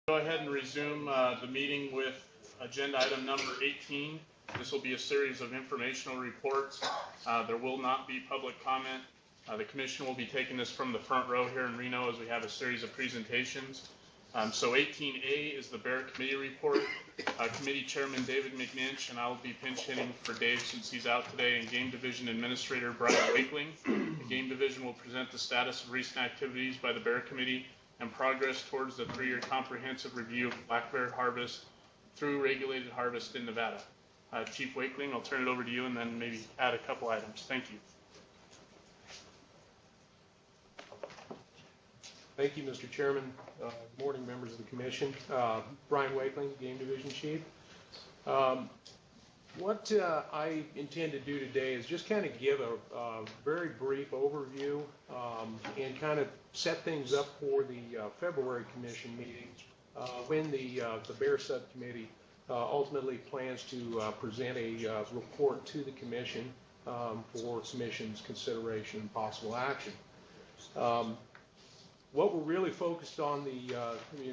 Go ahead and resume the meeting with agenda item number 18. This will be a series of informational reports. There will not be public comment. The commission will be taking this from the front row here in Reno as we have a series of presentations. So 18A is the Bear Committee report. Committee Chairman David McNinch and I will be pinch hitting for Dave since he's out today, and Game Division Administrator Brian Wakeling. The Game Division will present the status of recent activities by the Bear Committee and progress towards the 3-year comprehensive review of black bear harvest through regulated harvest in Nevada. Chief Wakeling, I'll turn it over to you and then maybe add a couple items. Thank you. Thank you, Mr. Chairman. Good morning, members of the Commission. Brian Wakeling, Game Division Chief. What I intend to do today is just kind of give a very brief overview and kind of set things up for the February Commission meeting when the Bear Subcommittee ultimately plans to present a report to the Commission for submissions, consideration, and possible action. What we're really focused on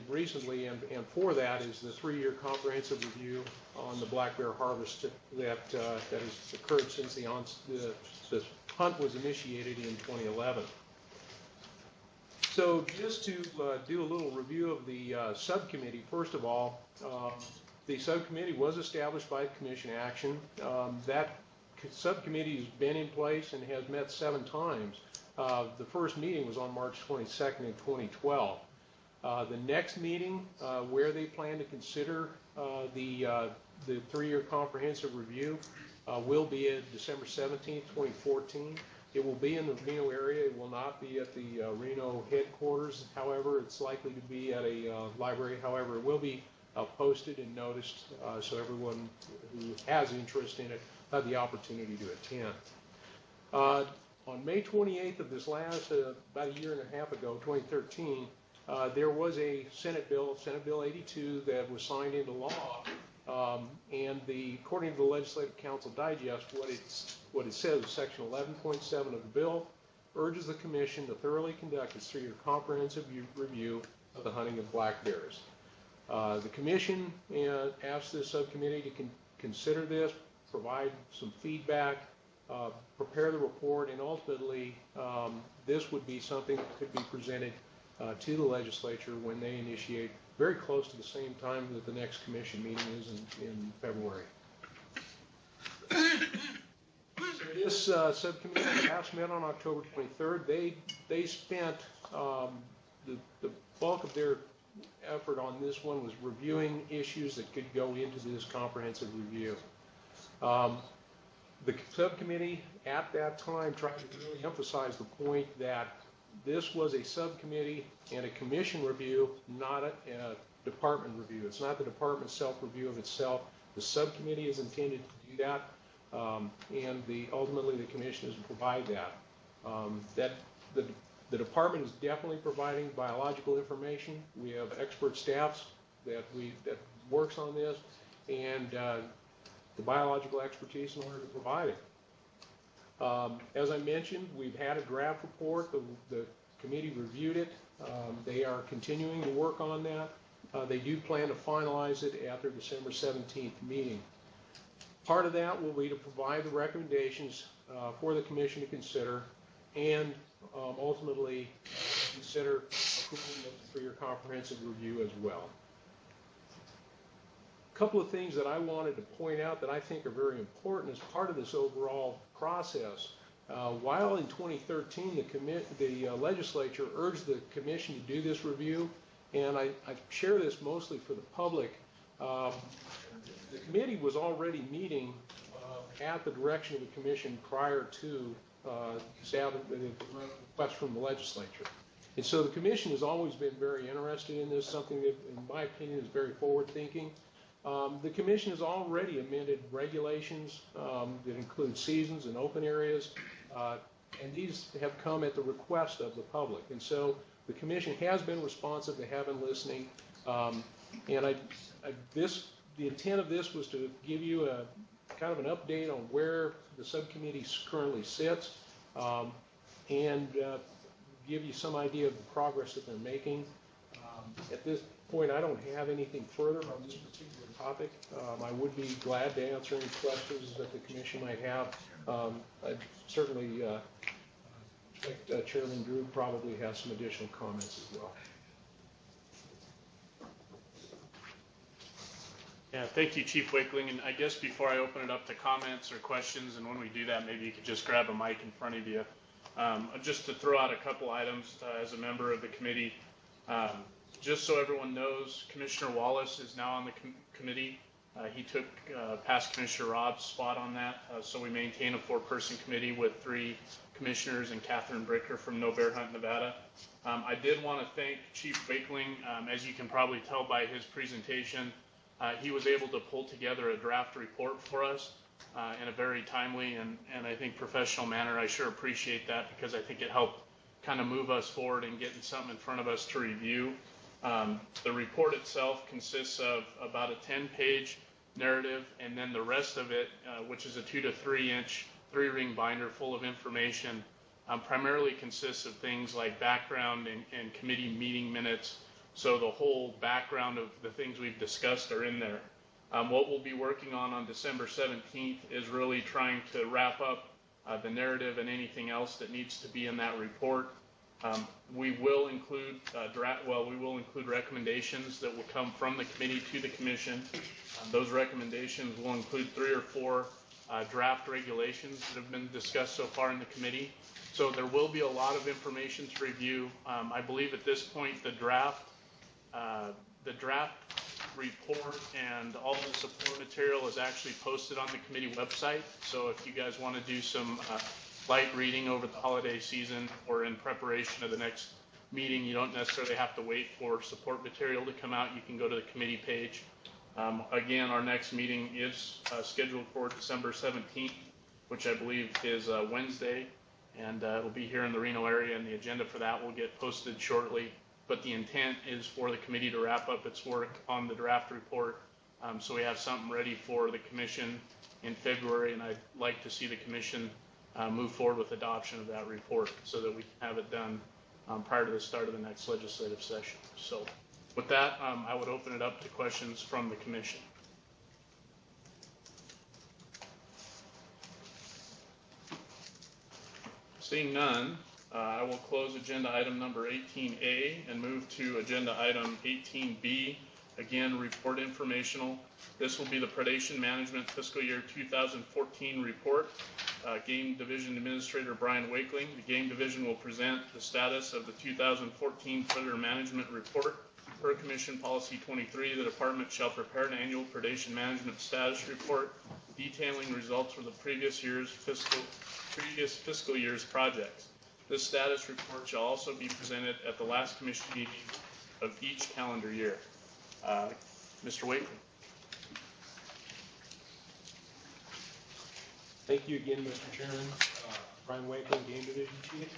recently and for that is the 3-year comprehensive review on the black bear harvest that has occurred since the hunt was initiated in 2011. So just to do a little review of the subcommittee, first of all, the subcommittee was established by Commission action. That subcommittee has been in place and has met 7 times. The first meeting was on March 22nd in 2012. The next meeting where they plan to consider the 3-year comprehensive review will be at December 17th, 2014. It will be in the Reno area. It will not be at the Reno headquarters. However, it's likely to be at a library. However, it will be posted and noticed so everyone who has interest in it will have the opportunity to attend. On May 28th of this last, about a year and a half ago, 2013, there was a Senate Bill 82, that was signed into law. And according to the Legislative Council Digest, what it says, Section 11.7 of the bill urges the Commission to thoroughly conduct its 3-year comprehensive review of the hunting of black bears. The Commission asked this subcommittee to consider this, provide some feedback, prepare the report, and ultimately this would be something that could be presented to the legislature when they initiate, very close to the same time that the next commission meeting is in February. So this subcommittee last met on October 23rd. They spent the bulk of their effort on this one was reviewing issues that could go into this comprehensive review. The subcommittee at that time tried to really emphasize the point that this was a subcommittee and a commission review, not a department review. It's not the department's self-review of itself. The subcommittee is intended to do that, and ultimately the commission is to provide that. The department is definitely providing biological information. We have expert staffs that works on this, and the biological expertise in order to provide it. As I mentioned, we've had a draft report. The committee reviewed it. They are continuing to work on that. They do plan to finalize it at their December 17th meeting. Part of that will be to provide the recommendations for the Commission to consider and ultimately consider approval of the 3-year comprehensive review as well. A couple of things that I wanted to point out that I think are very important as part of this overall process. While in 2013 the legislature urged the Commission to do this review, and I share this mostly for the public, the committee was already meeting at the direction of the Commission prior to the request from the legislature. And so the Commission has always been very interested in this, something that in my opinion is very forward-thinking. The Commission has already amended regulations that include seasons and open areas, and these have come at the request of the public. And so the Commission has been responsive. They have been listening. And the intent of this was to give you a kind of an update on where the subcommittee currently sits and give you some idea of the progress that they're making. At this point, I don't have anything further on this particular topic. I would be glad to answer any questions that the commission might have. I certainly think Chairman Drew probably has some additional comments as well. Yeah, thank you, Chief Wakeling. And I guess before I open it up to comments or questions, and when we do that, maybe you could just grab a mic in front of you. Just to throw out a couple items as a member of the committee. Just so everyone knows, Commissioner Wallace is now on the committee. He took past Commissioner Rob's spot on that. So we maintain a 4-person committee with 3 commissioners and Catherine Bricker from No Bear Hunt, Nevada. I did want to thank Chief Wakeling. As you can probably tell by his presentation, he was able to pull together a draft report for us in a very timely and I think professional manner. I sure appreciate that because I think it helped kind of move us forward and getting something in front of us to review. The report itself consists of about a 10-page narrative, and then the rest of it, which is a 2 to 3 inch 3-ring binder full of information, primarily consists of things like background and committee meeting minutes. So the whole background of the things we've discussed are in there. What we'll be working on December 17th is really trying to wrap up the narrative and anything else that needs to be in that report. We will include recommendations that will come from the committee to the commission. Those recommendations will include 3 or 4 draft regulations that have been discussed so far in the committee. So there will be a lot of information to review. I believe at this point the draft report and all the support material is actually posted on the committee website. So if you guys want to do some light reading over the holiday season or in preparation of the next meeting, you don't necessarily have to wait for support material to come out. You can go to the committee page. Again, our next meeting is scheduled for December 17th, which I believe is Wednesday, and it'll be here in the Reno area, and the agenda for that will get posted shortly. But the intent is for the committee to wrap up its work on the draft report, so we have something ready for the commission in February, and I'd like to see the commission move forward with adoption of that report so that we can have it done prior to the start of the next legislative session. So with that, I would open it up to questions from the commission. Seeing none, I will close agenda item number 18A and move to agenda item 18B. Again, report informational. This will be the Predation Management Fiscal Year 2014 report. Game Division Administrator Brian Wakeling. The Game Division will present the status of the 2014 Predator Management Report. Per Commission Policy 23, the Department shall prepare an annual Predation Management Status Report detailing results for the previous fiscal year's projects. This status report shall also be presented at the last Commission meeting of each calendar year. Mr. Wakeling. Thank you again, Mr. Chairman. Brian Wakeling, Game Division Chief.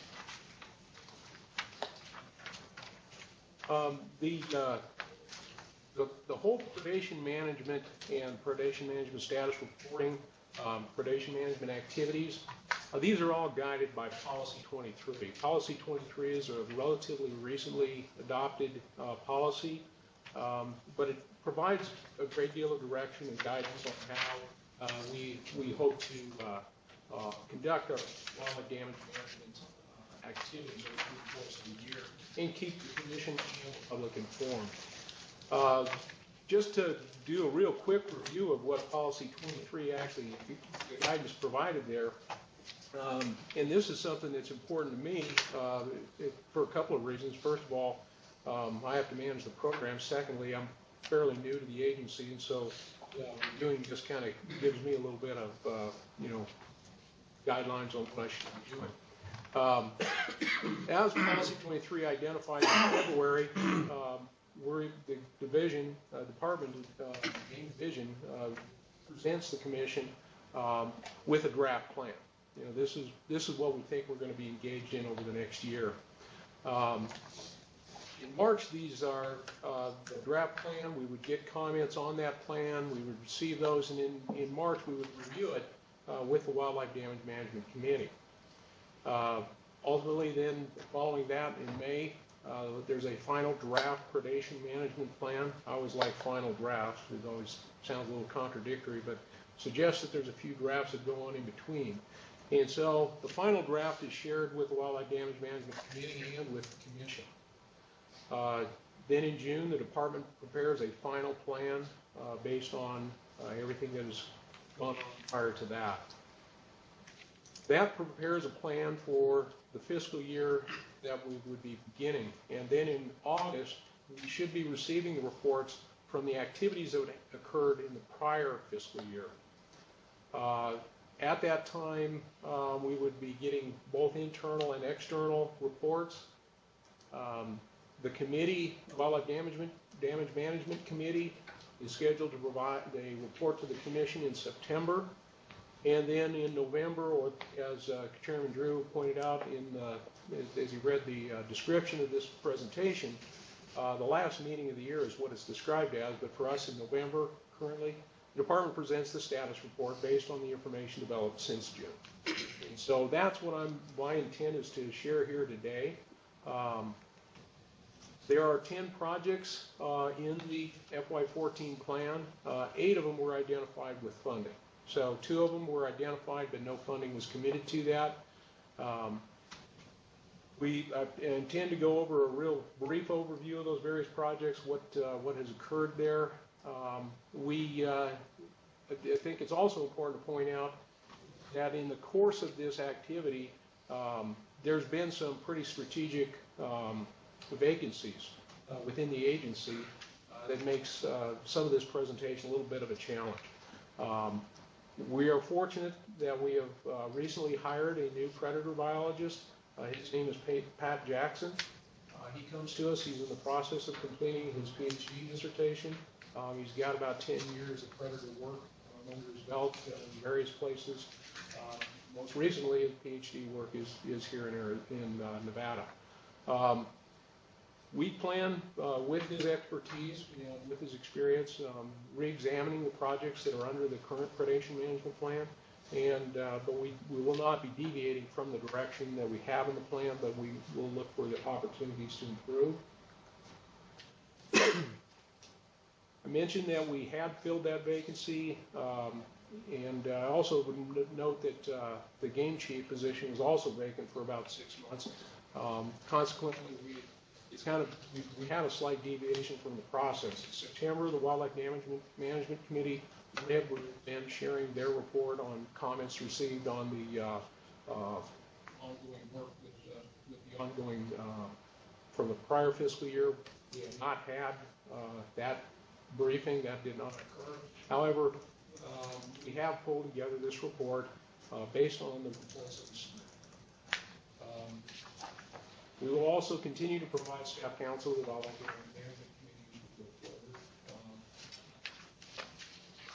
The whole predation management and predation management status reporting, predation management activities, these are all guided by Policy 23. Policy 23 is a relatively recently adopted policy, but it provides a great deal of direction and guidance on how we hope to conduct our wildlife damage management activities over the course of the year and keep the commission and the public informed. Just to do a real quick review of what Policy 23 actually, the guidance provided there, and this is something that's important to me for a couple of reasons. First of all, I have to manage the program. Secondly, I'm fairly new to the agency, and so doing this kind of gives me a little bit of, guidelines on what I should be doing. As Policy 23 identified in February, we're the division, Department Game Division presents the commission with a draft plan. This is what we think we're going to be engaged in over the next year. In March, these are the draft plan. We would get comments on that plan. We would receive those, and in March, we would review it with the Wildlife Damage Management Committee. Ultimately, then, following that, in May, There's a final draft predation management plan. I always like final drafts. It always sounds a little contradictory, but suggests that there's a few drafts that go on in between. And so the final draft is shared with the Wildlife Damage Management Committee and with the Commission. Then in June, the department prepares a final plan based on everything that has gone on prior to that. That prepares a plan for the fiscal year that we would be beginning. And then in August, we should be receiving the reports from the activities that occurred in the prior fiscal year. At that time, we would be getting both internal and external reports. The committee, Wildlife Damage Management Committee, is scheduled to provide a report to the Commission in September. And then in November, or as Chairman Drew pointed out as he read the description of this presentation, the last meeting of the year is what it's described as, but for us in November currently, the department presents the status report based on the information developed since June. And so that's what my intent is to share here today. There are 10 projects in the FY14 plan. 8 of them were identified with funding. So 2 of them were identified, but no funding was committed to that. We intend to go over a real brief overview of those various projects, what has occurred there. I think it's also important to point out that in the course of this activity, there's been some pretty strategic vacancies within the agency that makes some of this presentation a little bit of a challenge. We are fortunate that we have recently hired a new predator biologist. His name is Pat Jackson. He comes to us. He's in the process of completing his PhD dissertation. He's got about 10 years of predator work under his belt in various places. Most recently, his PhD work is here in Nevada. We plan, with his expertise and with his experience, re-examining the projects that are under the current predation management plan. But we will not be deviating from the direction that we have in the plan, but we will look for the opportunities to improve. I mentioned that we had filled that vacancy, and I also would note that the game chief position was also vacant for about 6 months. Consequently, we had a slight deviation from the process. In September, the Wildlife Management Committee have been sharing their report on comments received on the ongoing work with the ongoing from the prior fiscal year. We have not had that briefing. That did not occur. However, we have pulled together this report based on the reports that we submitted. We will also continue to provide staff counsel with all of the management committees.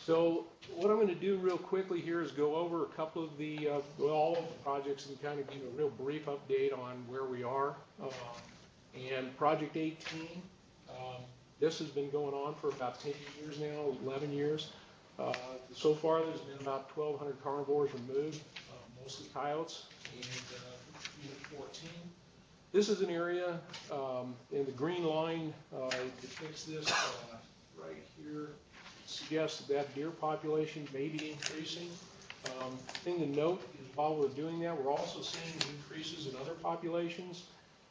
So what I'm going to do real quickly here is go over a couple of all of the projects and kind of give a real brief update on where we are. And Project 18, this has been going on for about 10 years now, 11 years. So far, there's been about 1,200 carnivores removed, mostly coyotes, and Unit 14. This is an area, in the green line depicts this right here. Suggests that deer population may be increasing. The thing to note is while we're doing that, we're also seeing increases in other populations.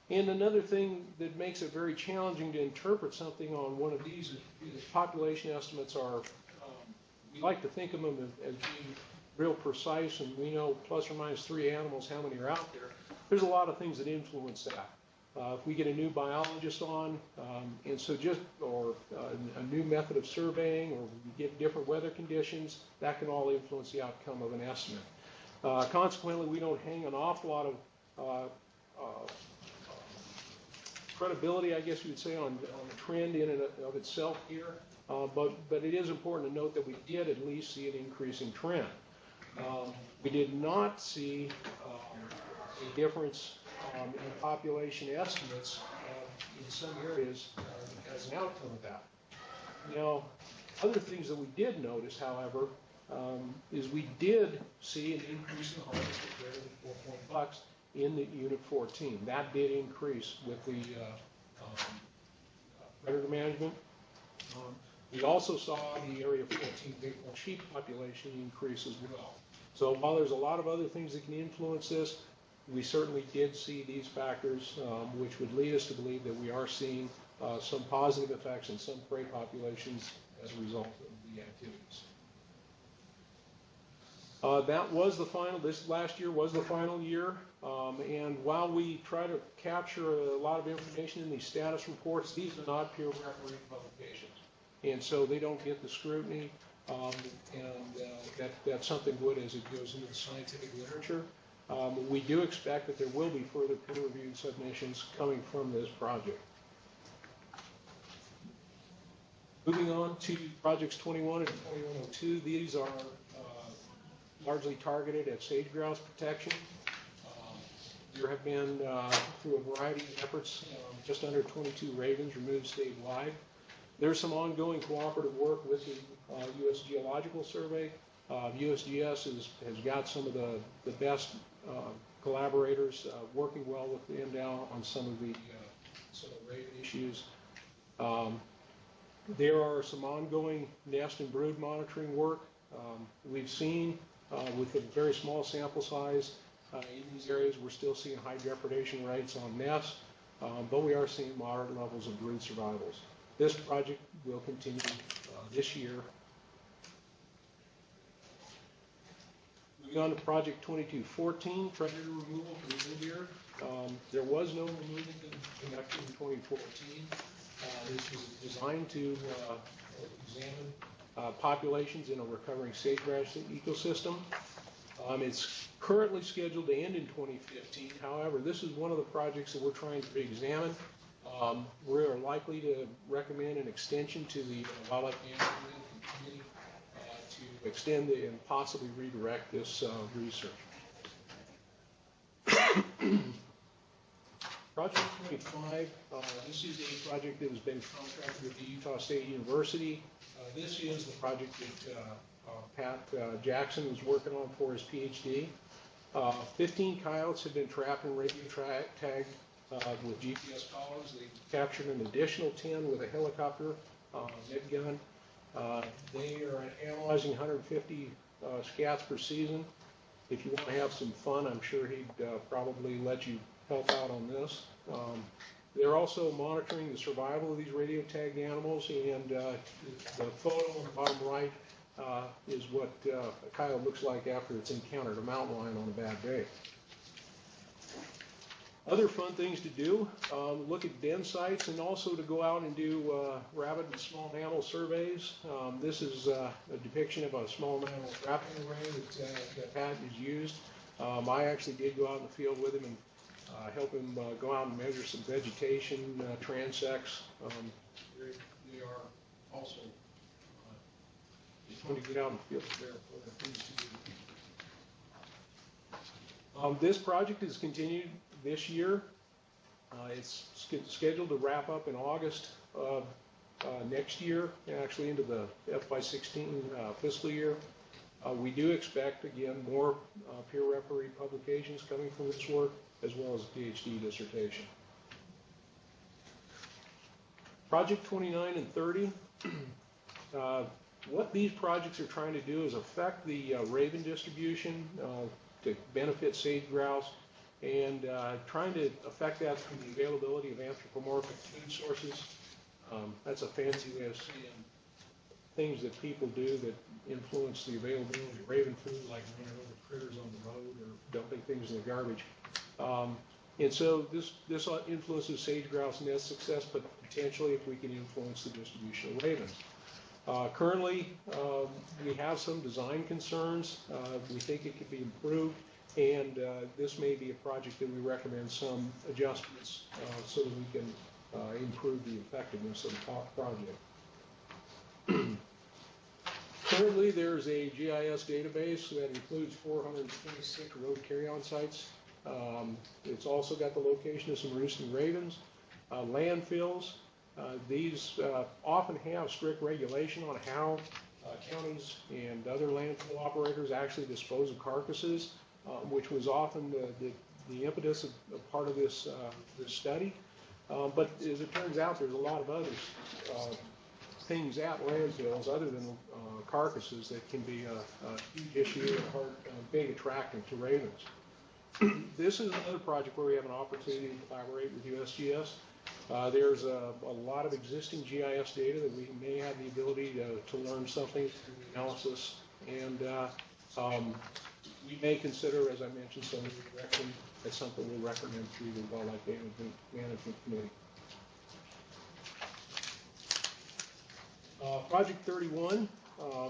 And another thing that makes it very challenging to interpret something on one of these is population estimates are, we like to think of them as being real precise, and we know plus or minus 3 animals, how many are out there. There's a lot of things that influence that. If we get a new biologist on, or a new method of surveying, or we get different weather conditions, that can all influence the outcome of an estimate. Consequently, we don't hang an awful lot of credibility, I guess you would say, on the trend in and of itself here. But it is important to note that we did at least see an increasing trend. We did not see a difference in population estimates in some areas as an outcome of that. Now, other things that we did notice, however, is we did see an increase in harvest of greater than 4 point bucks in the Unit 14. That did increase with the predator management. We also saw the Area 14 bighorn sheep population increase as well. So while there's a lot of other things that can influence this, we certainly did see these factors, which would lead us to believe that we are seeing some positive effects in some prey populations as a result of the activities. That was the final, this last year was the final year, and while we try to capture a lot of information in these status reports, these are not peer refereed publications, and so they don't get the scrutiny, that's something good as it goes into the scientific literature. We do expect that there will be further peer-reviewed submissions coming from this project. Moving on to projects 21 and 2102, these are largely targeted at sage grouse protection. There have been, through a variety of efforts, just under 22 ravens removed statewide. There's some ongoing cooperative work with the U.S. Geological Survey. USGS has got some of the best collaborators working well with them now on some of the raven issues. There are some ongoing nest and brood monitoring work. We've seen with a very small sample size in these areas, we're still seeing high depredation rates on nests, but we are seeing moderate levels of brood survivals. This project will continue this year. Moving on to project 2214, predator removal for the reindeer. There was no removal conducted in 2014. This was designed to examine populations in a recovering sage-grouse ecosystem. It's currently scheduled to end in 2015. However, this is one of the projects that we're trying to re-examine. We are likely to recommend an extension to the Wildlife Management Committee to extend and possibly redirect this research. Project 25, this is a project that has been contracted with the Utah State University. This is the project that Pat Jackson was working on for his PhD. 15 coyotes have been trapped and radio tagged with GPS collars. They captured an additional 10 with a helicopter net gun. They are analyzing 150 scats per season. If you want to have some fun, I'm sure he'd probably let you help out on this. They're also monitoring the survival of these radio tagged animals, and the photo on the bottom right is what a coyote looks like after it's encountered a mountain lion on a bad day. Other fun things to do, look at den sites and also to go out and do rabbit and small mammal surveys. This is a depiction of a small mammal trapping array that Pat has used. I actually did go out in the field with him and help him go out and measure some vegetation, transects. They are also going to get out in the field there for the things to do. This project is continued this year. It's scheduled to wrap up in August of next year, actually into the FY16 fiscal year. We do expect, again, more peer refereed publications coming from this work, as well as a PhD dissertation. Project 29 and 30, what these projects are trying to do is affect the raven distribution to benefit sage grouse, and trying to affect that through the availability of anthropomorphic food sources. That's a fancy way of saying things that people do that influence the availability of raven food, like running over critters on the road or dumping things in the garbage. And so this influences sage grouse nest success, but potentially if we can influence the distribution of ravens. Currently, we have some design concerns. We think it could be improved, and this may be a project that we recommend some adjustments so that we can improve the effectiveness of the project. Currently, there's a GIS database that includes 426 road carry-on sites. It's also got the location of some roosting ravens. Landfills, these often have strict regulation on how counties and other landfill operators actually dispose of carcasses, which was often the impetus of part of this study. But as it turns out, there's a lot of other things at landfills other than carcasses that can be a huge issue and a big attractant to ravens. This is another project where we have an opportunity to collaborate with USGS. There's a lot of existing GIS data that we may have the ability to learn something through the analysis, and we may consider, as I mentioned, some redirection. That's something we'll recommend through the Wildlife Management Committee. Project 31,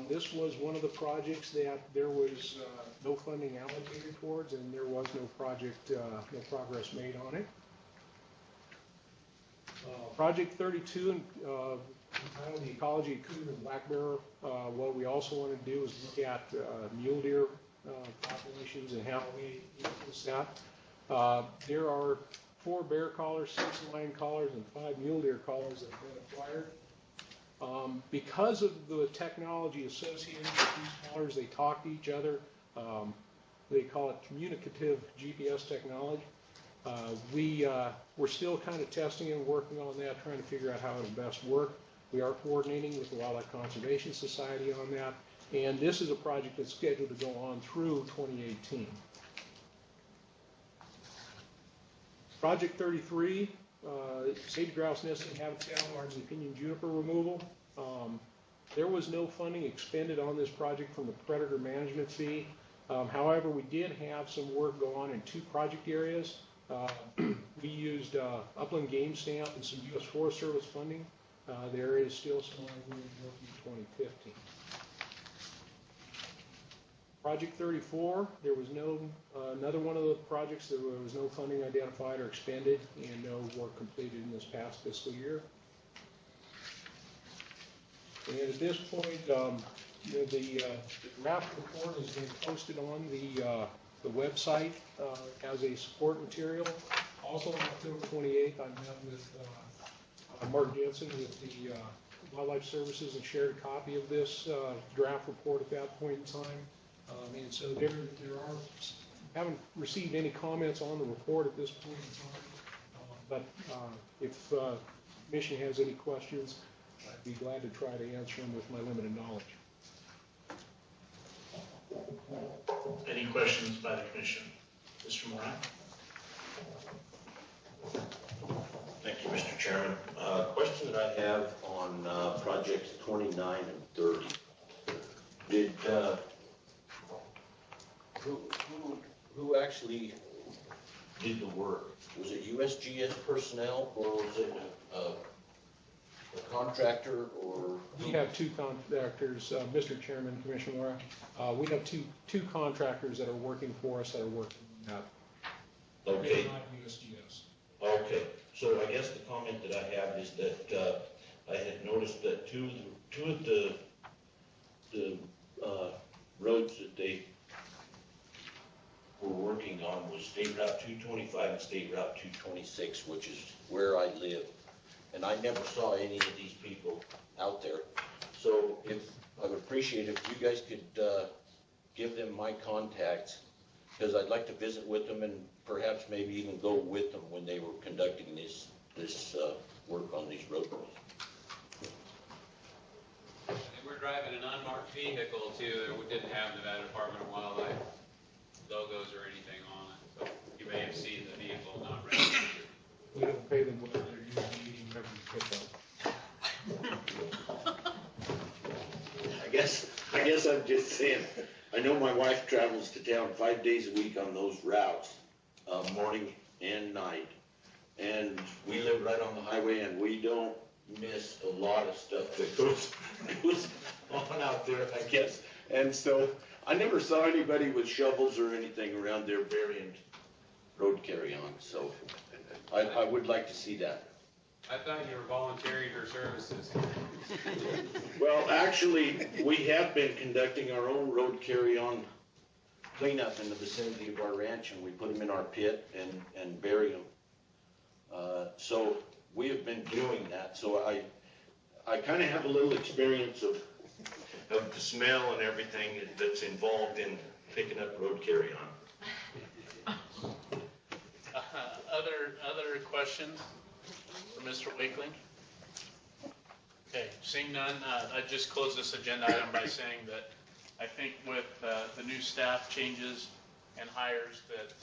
this was one of the projects that there was no funding allocated towards, and there was no progress made on it. Project 32, entitled The Ecology of Coon and Black Bear, what we also want to do is look at mule deer populations and how we influence that. There are 4 bear collars, 6 lion collars, and 5 mule deer collars that have been acquired. Because of the technology associated with these collars, they talk to each other. They call it communicative GPS technology. We're still kind of testing and working on that, trying to figure out how it'll best work. We are coordinating with the Wildlife Conservation Society on that, and this is a project that's scheduled to go on through 2018. Project 33, sage grouse nesting habitat, largely pinyon juniper removal. There was no funding expended on this project from the predator management fee. However, we did have some work go on in 2 project areas. We used Upland Game Stamp and some U.S. Forest Service funding. There is still some ongoing work in 2015. Project 34, there was another one of the projects that there was no funding identified or expended and no work completed in this past fiscal year. And at this point, the draft report has been posted on the website as a support material. Also on October 28th, I met with Mark Jensen with the Wildlife Services and shared a copy of this draft report at that point in time. And so there are, haven't received any comments on the report at this point in time, but if the Commission has any questions, I'd be glad to try to answer them with my limited knowledge. Any questions by the Commission? Mr. Moran? Thank you, Mr. Chairman. Question that I have on projects 29 and 30. Did who actually did the work? Was it USGS personnel, or was it a contractor, or? We have 2 contractors, Mr. Chairman, Commissioner Mora. We have two contractors that are working for us that are working on that. Okay. Not USGS. Okay. So I guess the comment that I have is that I had noticed that two of the roads that they were working on was State Route 225 and State Route 226, which is where I live. And I never saw any of these people out there. So I would appreciate if you guys could give them my contacts, because I'd like to visit with them and perhaps maybe even go with them when they were conducting this work on these roadways. And we're driving an unmarked vehicle too. We didn't have Nevada Department of Wildlife logos or anything on it, so you may have seen the vehicle not registered. We don't pay them what they're usually whenever you pick up. I guess I'm just saying, I know my wife travels to town 5 days a week on those routes, morning and night. And we live right on the highway, and we don't miss a lot of stuff that goes on out there, I guess. And so I never saw anybody with shovels or anything around there burying road carry-on. So I would like to see that. I thought you were volunteering for services. Well, actually, we have been conducting our own road carry-on cleanup in the vicinity of our ranch, and we put them in our pit and bury them. So we have been doing that. So I kind of have a little experience of the smell and everything that's involved in picking up road carry-on. Other questions? for Mr. Wakeling? Okay, seeing none, I'd just close this agenda item by saying that I think with the new staff changes and hires that,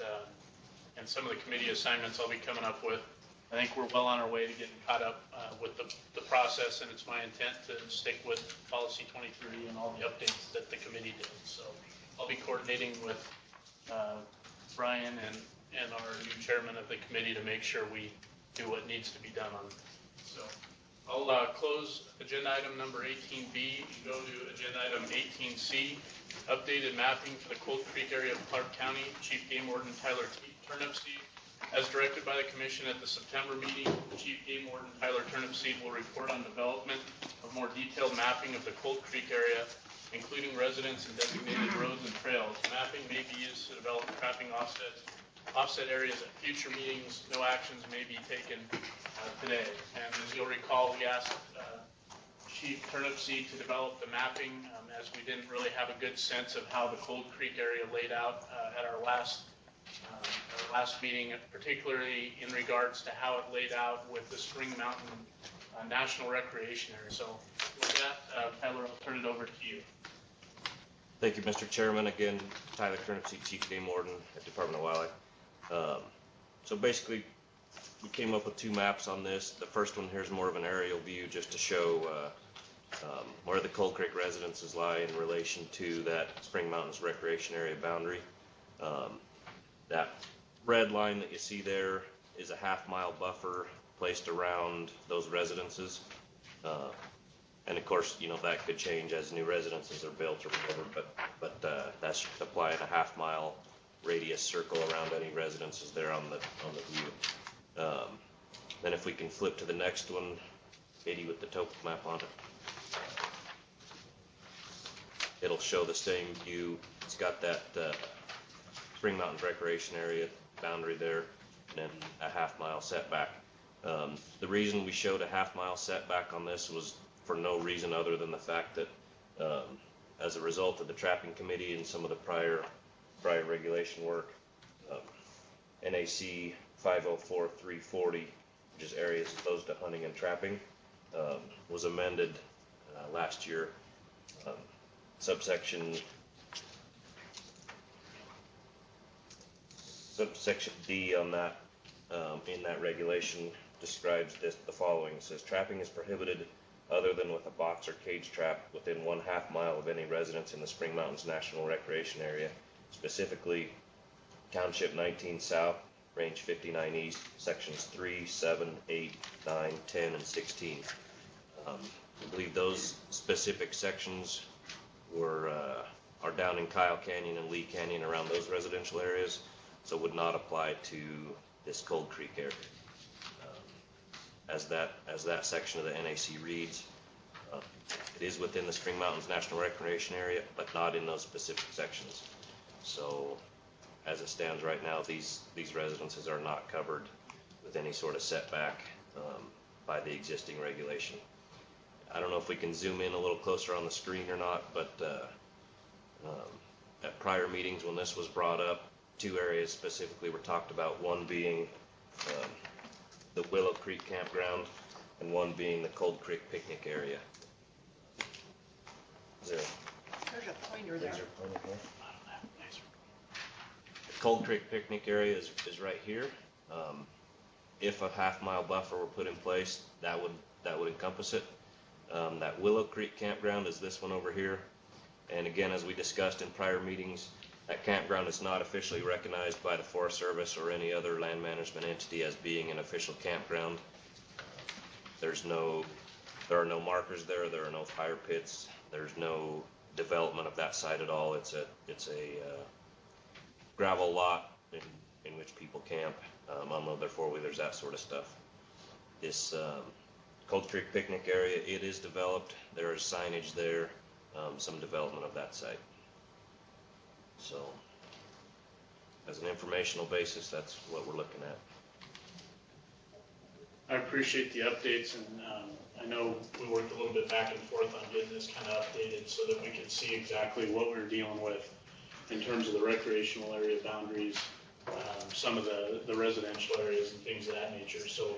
and some of the committee assignments I'll be coming up with, I think we're well on our way to getting caught up with the process, and it's my intent to stick with policy 23 and all the updates that the committee did. So I'll be coordinating with Brian and our new chairman of the committee to make sure we do what needs to be done on it. So I'll close agenda item number 18B and go to agenda item 18C, updated mapping for the Cold Creek area of Clark County. Chief Game Warden Tyler Turnipseed. As directed by the commission at the September meeting, Chief Game Warden Tyler Turnipseed will report on development of more detailed mapping of the Cold Creek area, including residents and designated roads and trails. Mapping may be used to develop trapping offset areas at future meetings. No actions may be taken today. And as you'll recall, we asked Chief Turnipseed to develop the mapping as we didn't really have a good sense of how the Cold Creek area laid out at our last meeting, particularly in regards to how it laid out with the Spring Mountain National Recreation Area. So with that, Tyler, I'll turn it over to you. Thank you, Mr. Chairman. Again, Tyler Turnipseed, Chief Game Warden at Department of Wildlife. So basically, we came up with two maps on this. The first one here is more of an aerial view just to show where the Cold Creek residences lie in relation to that Spring Mountains Recreation Area boundary. That red line that you see there is a half-mile buffer placed around those residences. And of course, you know, that could change as new residences are built or whatever, but that's applying a half-mile radius circle around any residences there on the view. Then if we can flip to the next one, Katie, with the topo map on it. It'll show the same view. It's got that Spring Mountains Recreation Area boundary there, and then a half-mile setback. The reason we showed a half-mile setback on this was for no reason other than the fact that as a result of the trapping committee and some of the prior regulation work, NAC 504-340, which is areas closed to hunting and trapping, was amended last year. Subsection D on that, in that regulation describes the following. It says trapping is prohibited other than with a box or cage trap within 1/2 mile of any residence in the Spring Mountains National Recreation Area, specifically Township 19 South, Range 59 East, Sections 3, 7, 8, 9, 10, and 16. I believe those specific sections are down in Kyle Canyon and Lee Canyon around those residential areas, so would not apply to this Cold Creek area. As that section of the NAC reads, it is within the Spring Mountains National Recreation Area, but not in those specific sections. So, as it stands right now, these residences are not covered with any sort of setback by the existing regulation. I don't know if we can zoom in a little closer on the screen or not, but at prior meetings when this was brought up, two areas specifically were talked about, one being the Willow Creek Campground and one being the Cold Creek Picnic Area. There's a pointer there. The Cold Creek Picnic Area is right here. If a 1/2 mile buffer were put in place, that would encompass it. That Willow Creek Campground is this one over here. And again, as we discussed in prior meetings, that campground is not officially recognized by the Forest Service or any other land management entity as being an official campground. There are no markers there. There are no fire pits. There's no development of that site at all. It's a gravel lot in which people camp, unload their 4-wheelers, that sort of stuff. This Cold Creek Picnic Area, it is developed. There is signage there, some development of that site. So, as an informational basis, that's what we're looking at. I appreciate the updates, and I know we worked a little bit back and forth on getting this kind of updated so that we could see exactly what we were dealing with in terms of the recreational area boundaries some of the residential areas and things of that nature. So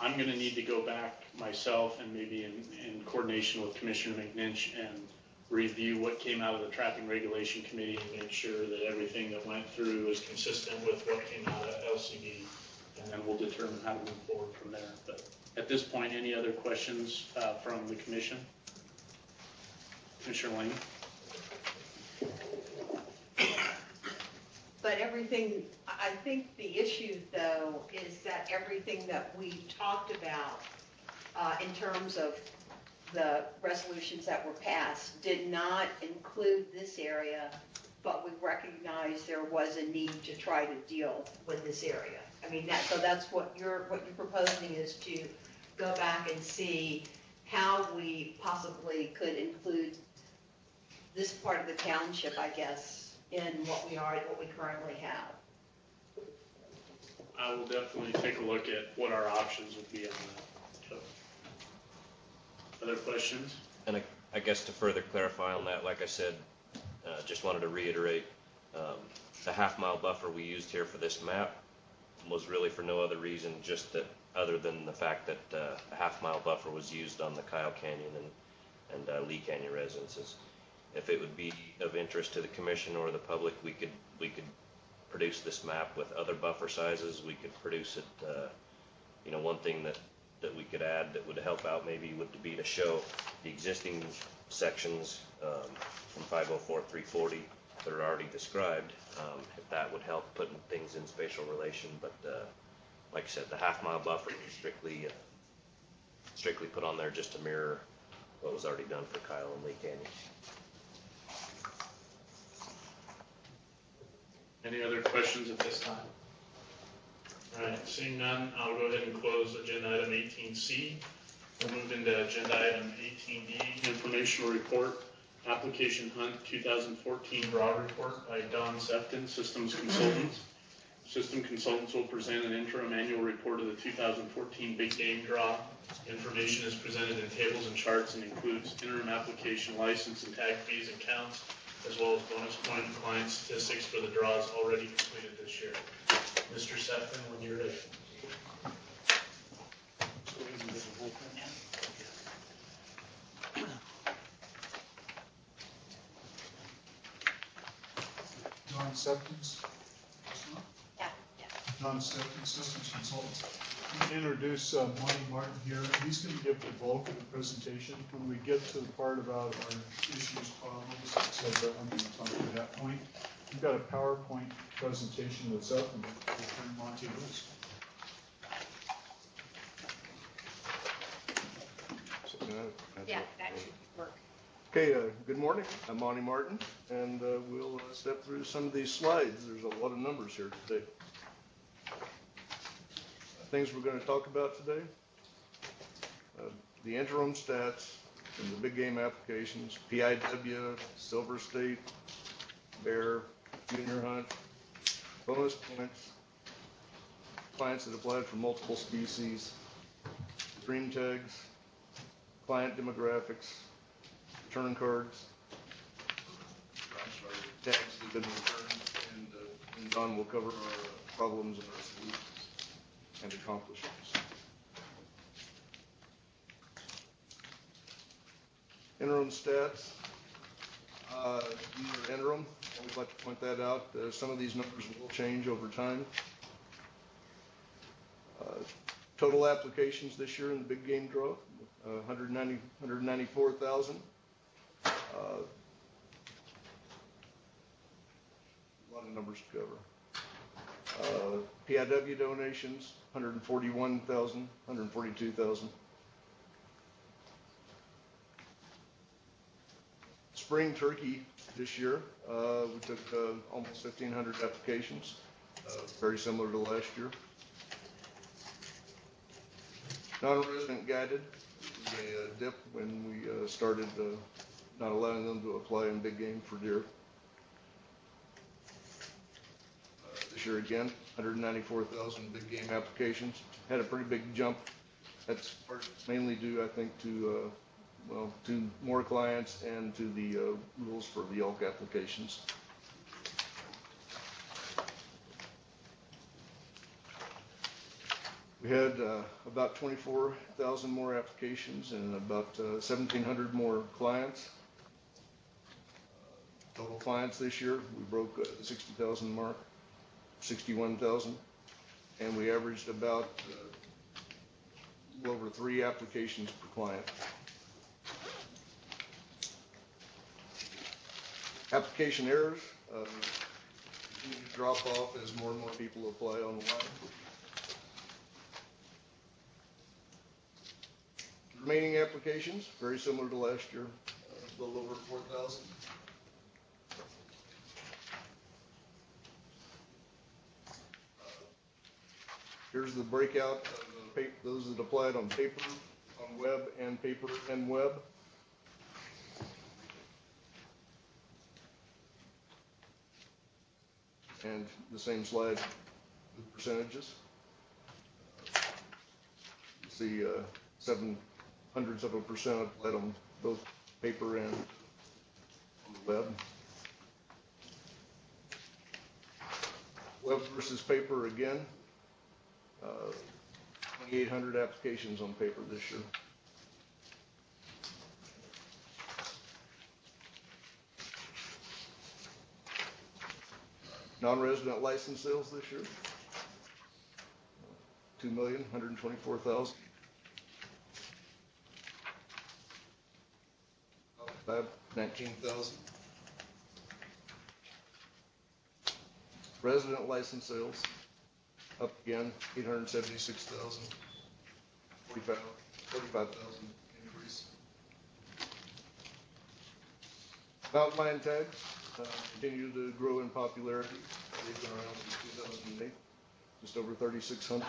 I'm gonna need to go back myself and maybe in coordination with Commissioner McNinch and review what came out of the Traffic Regulation Committee and make sure that everything that went through is consistent with what came out of LCD. And then we'll determine how to move forward from there. But at this point, any other questions from the commission? Commissioner Lane? But everything, I think the issue though is that everything that we talked about in terms of the resolutions that were passed did not include this area, but we recognized there was a need to try to deal with this area. I mean, so that's what you're proposing is to go back and see how we possibly could include this part of the township, I guess, in what we currently have. I will definitely take a look at what our options would be on that. So, other questions? And I guess to further clarify on that, like I said, just wanted to reiterate, the half-mile buffer we used here for this map was really for no other reason, just that, other than the fact that a half-mile buffer was used on the Kyle Canyon and Lee Canyon residences. If it would be of interest to the commission or the public, we could produce this map with other buffer sizes. We could produce it, one thing that we could add that would help out maybe would be to show the existing sections from 504, 340 that are already described, if that would help putting things in spatial relation. But like I said, the half-mile buffer is strictly put on there just to mirror what was already done for Kyle and Lee Canyon. Any other questions at this time? All right, seeing none, I'll go ahead and close agenda item 18C. We'll move into agenda item 18D, informational report, application hunt 2014 draw report by Don Sefton, Systems Consultants. System Consultants will present an interim annual report of the 2014 big game draw. Information is presented in tables and charts and includes interim application license and tag fees and counts, as well as bonus point and client statistics for the draws already completed this year. Mr. Sefton, when you're ready. Don Sefton's. Yeah. Don Sefton, Systems Consultants. I'm going to introduce Monty Martin here. He's going to give the bulk of the presentation. When we get to the part about our issues, problems, etc., I'm going to talk to that point. We've got a PowerPoint presentation that's up, and we'll turn Monty loose. Yeah, that should work. Okay, good morning. I'm Monty Martin, and we'll step through some of these slides. There's a lot of numbers here today. Things we're going to talk about today. The interim stats and the big game applications, PIW, Silver State, Bear, Junior Hunt, bonus points, clients that applied for multiple species, dream tags, client demographics, return cards, tags that have been returned, and Don will cover our problems and our solutions and accomplishments. Interim stats. These are interim. I always like to point that out. Some of these numbers will change over time. Total applications this year in the big game draw, 194,000. A lot of numbers to cover. PIW donations, 141,000, 142,000. Spring turkey this year, we took almost 1,500 applications, very similar to last year. Non-resident guided, a dip when we started not allowing them to apply in big game for deer. This year again, 194,000 big game applications. Had a pretty big jump. That's mainly due, I think, to to more clients and to the rules for the elk applications. We had about 24,000 more applications and about 1,700 more clients. Total clients this year, we broke the 60,000 mark, 61,000, and we averaged about a little over 3 applications per client. Application errors continue to drop off as more and more people apply online. Remaining applications, very similar to last year, a little over 4,000. Here's the breakout of those that applied on paper, on web, and paper and web. And the same slide, the percentages. You see 0.07% applied on both paper and on the web. Web versus paper again. 2,800 applications on paper this year. Non-resident license sales this year, 2,124,000. 19,000. Resident license sales, up again, 876,000, 45,000 increase. Mountain lion tags continue to grow in popularity. They've been around since 2008, just over 3,600.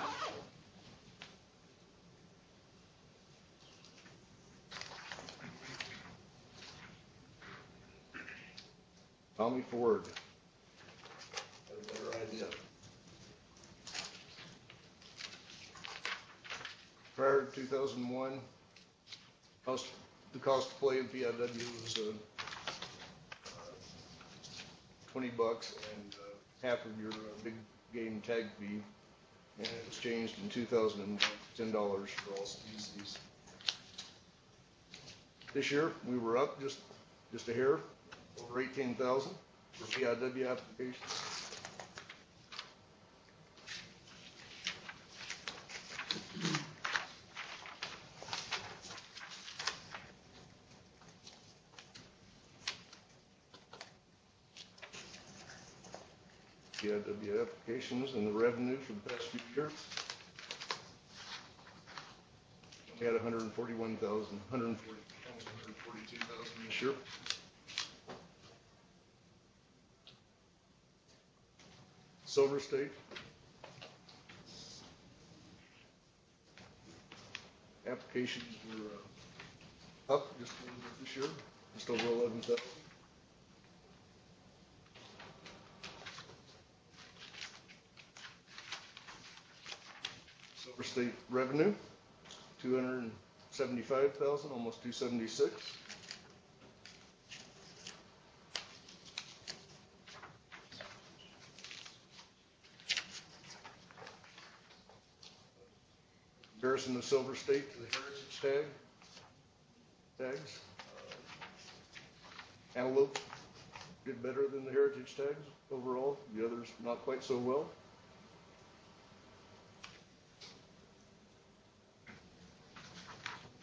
Tommy Ford, had a better idea. Prior to 2001, the cost to play in PIW was $20 and half of your big game tag fee, and it was changed in 2001 to $10 for all species. This year we were up just a hair, over 18,000 for PIW applications. PIW applications and the revenue for the past few years. We had 142,000 this year. Silver State. Applications were up just a little bit this year, just over 11,000. Silver State revenue, 275,000, almost 276. Comparison of Silver State to the Heritage tags. Antelope did better than the Heritage tags overall. The others not quite so well.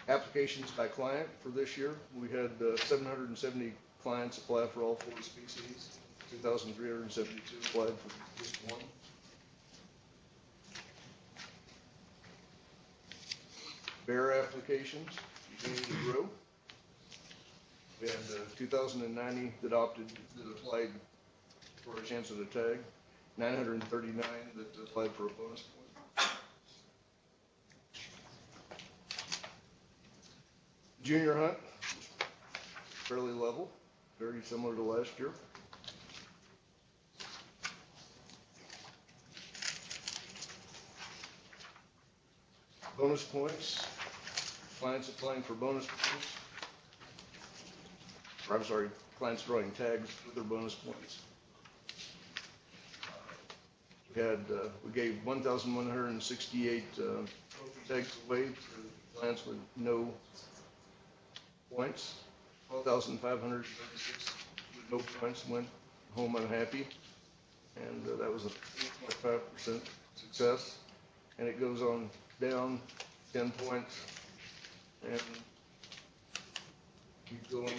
Applications by client for this year, we had 770 clients apply for all 4 species. 2,372 applied for just one. Bear applications continue to grow. We had 2,090 that applied for a chance at a tag, 939 that applied for a bonus point. Junior hunt, fairly level, very similar to last year. Bonus points, clients applying for bonus points. Or, I'm sorry, clients drawing tags with their bonus points. we gave 1,168 tags away to clients with no points. 12,536 with no points went home unhappy, and that was a 4.5% success. And it goes on down 10 points and keep going.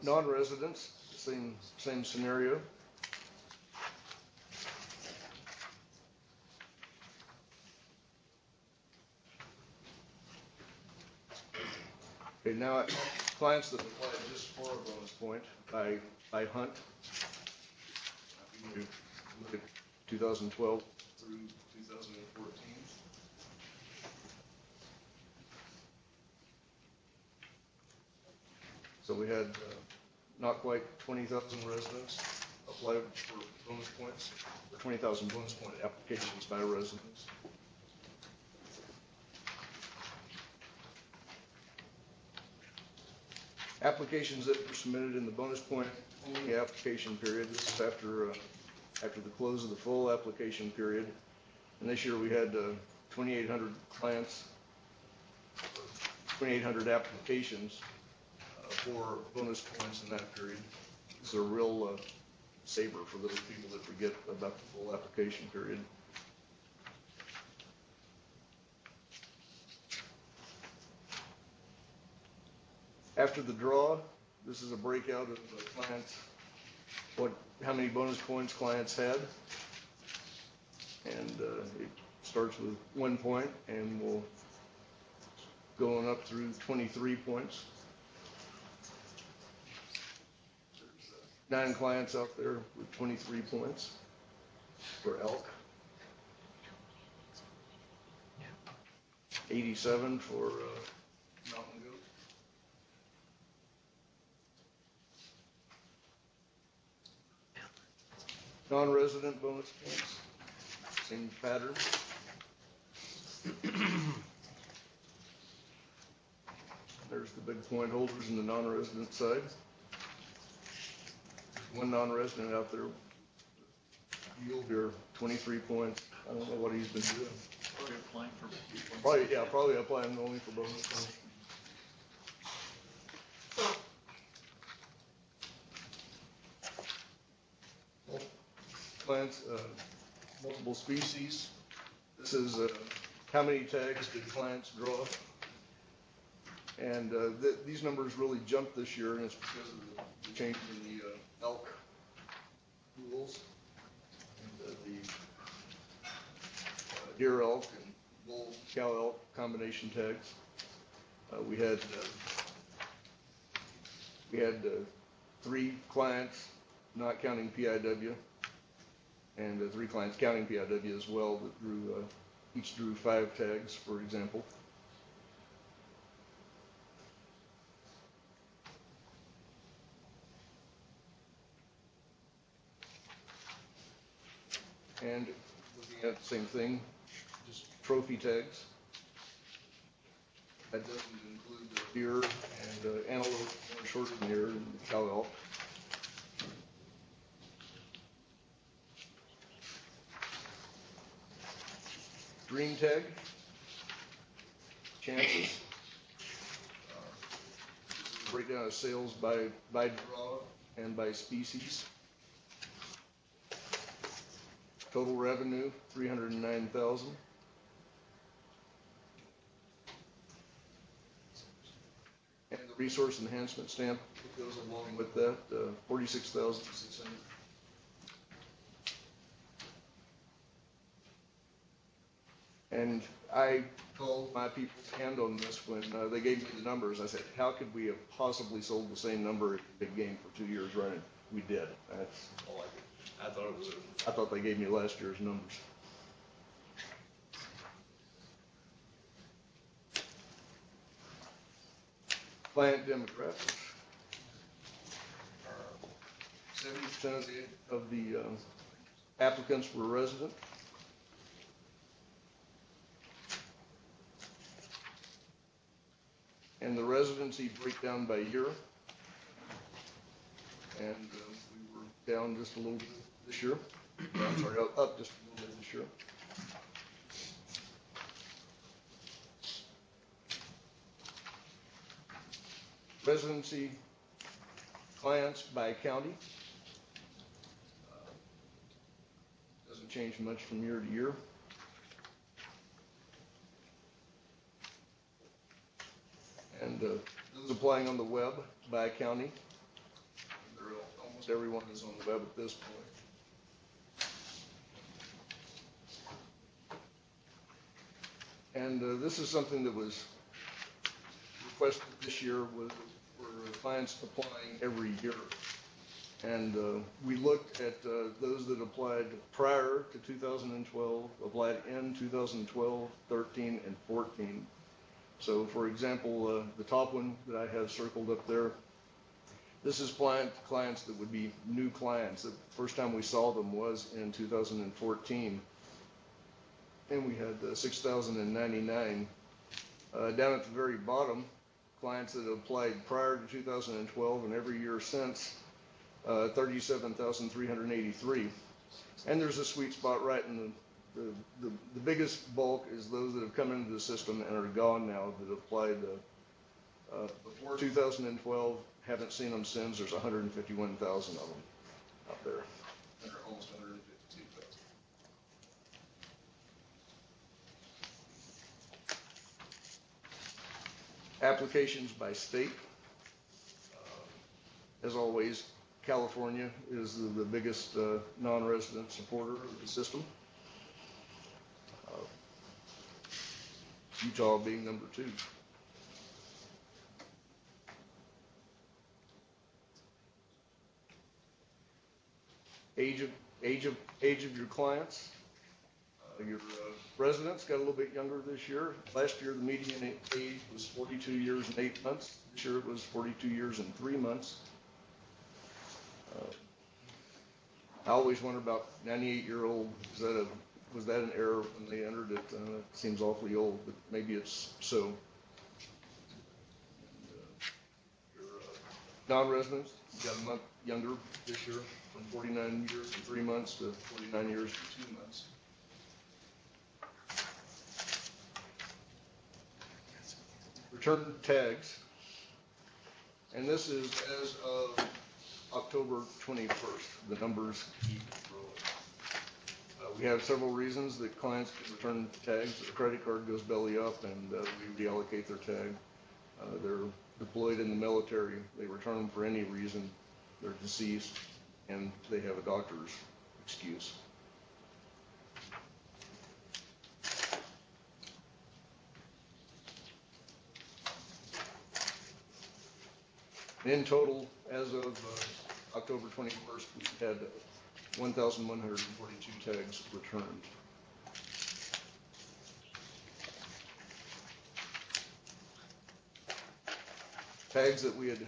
Non-residents, same scenario. Okay, now clients that apply just for a bonus point by hunt. We look at 2012 through 2014. So we had not quite 20,000 residents apply for bonus points, or 20,000 bonus point applications by residents. Applications that were submitted in the bonus point only application period. This is after the close of the full application period. And this year we had 2,800 clients, 2,800 applications for bonus points in that period. It's a real saver for those people that forget about the full application period. After the draw, this is a breakout of the clients, how many bonus points clients had. And it starts with 1 point and will go on up through 23 points. 9 clients out there with 23 points for elk. 87 for mountain goat. Non-resident bonus points, same pattern. There's the big point holders in the non-resident side. One non-resident out there, yield here 23 points. I don't know what he's been doing. Probably applying for points. Probably applying only for bonus points. Plants, multiple species. This is how many tags did clients draw? And these numbers really jumped this year, and it's because of the change in the elk rules, and the deer elk and bull cow elk combination tags. We had 3 clients, not counting PIW, and 3 clients counting PIW as well that drew each drew 5 tags, for example. And looking at the same thing, just trophy tags. That doesn't include the deer and antelope, more shorter than deer, and cow elk. Dream tag, chances. Breakdown of sales by draw and by species. Total revenue, $309,000. And the resource enhancement stamp that goes along with that, $46,600. And I called my people's hand on this when they gave me the numbers. I said, how could we have possibly sold the same number at Big Game for 2 years running? We did. That's all I did. I thought they gave me last year's numbers. Client demographics. 70% of the applicants were resident. And the residency breakdown by year. and we were down just a little bit this year. I'm sorry, up just a little bit this year. Residency clients by county. Doesn't change much from year to year. And those applying on the web by county. Almost everyone is on the web at this point. And this is something that was requested this year were clients applying every year. And we looked at those that applied prior to 2012, applied in 2012, 13, and 14. So for example, the top one that I have circled up there, this is clients that would be new clients. The first time we saw them was in 2014. And we had 6,099. Down at the very bottom, clients that applied prior to 2012 and every year since, 37,383. And there's a sweet spot right in the biggest bulk is those that have come into the system and are gone now that applied before 2012, haven't seen them since. There's 151,000 of them out there. Or almost 152,000. Applications by state. As always, California is the biggest non-resident supporter of the system. Utah being number 2. Age of your clients. Your residents got a little bit younger this year. Last year, the median age was 42 years and 8 months. This year, it was 42 years and 3 months. I always wonder about 98-year-old. Was that an error when they entered it? It seems awfully old, but maybe it's so. Your non-residents got a month younger this year, from 49 years and 3 months to 49 years and 2 months. Return tags, and this is as of October 21st. The numbers keep growing. We have several reasons that clients can return tags. Their credit card goes belly up, and we reallocate their tag. They're deployed in the military. They return them for any reason. They're deceased, and they have a doctor's excuse. In total, as of October 21st, we had 1,142 tags returned. Tags that we had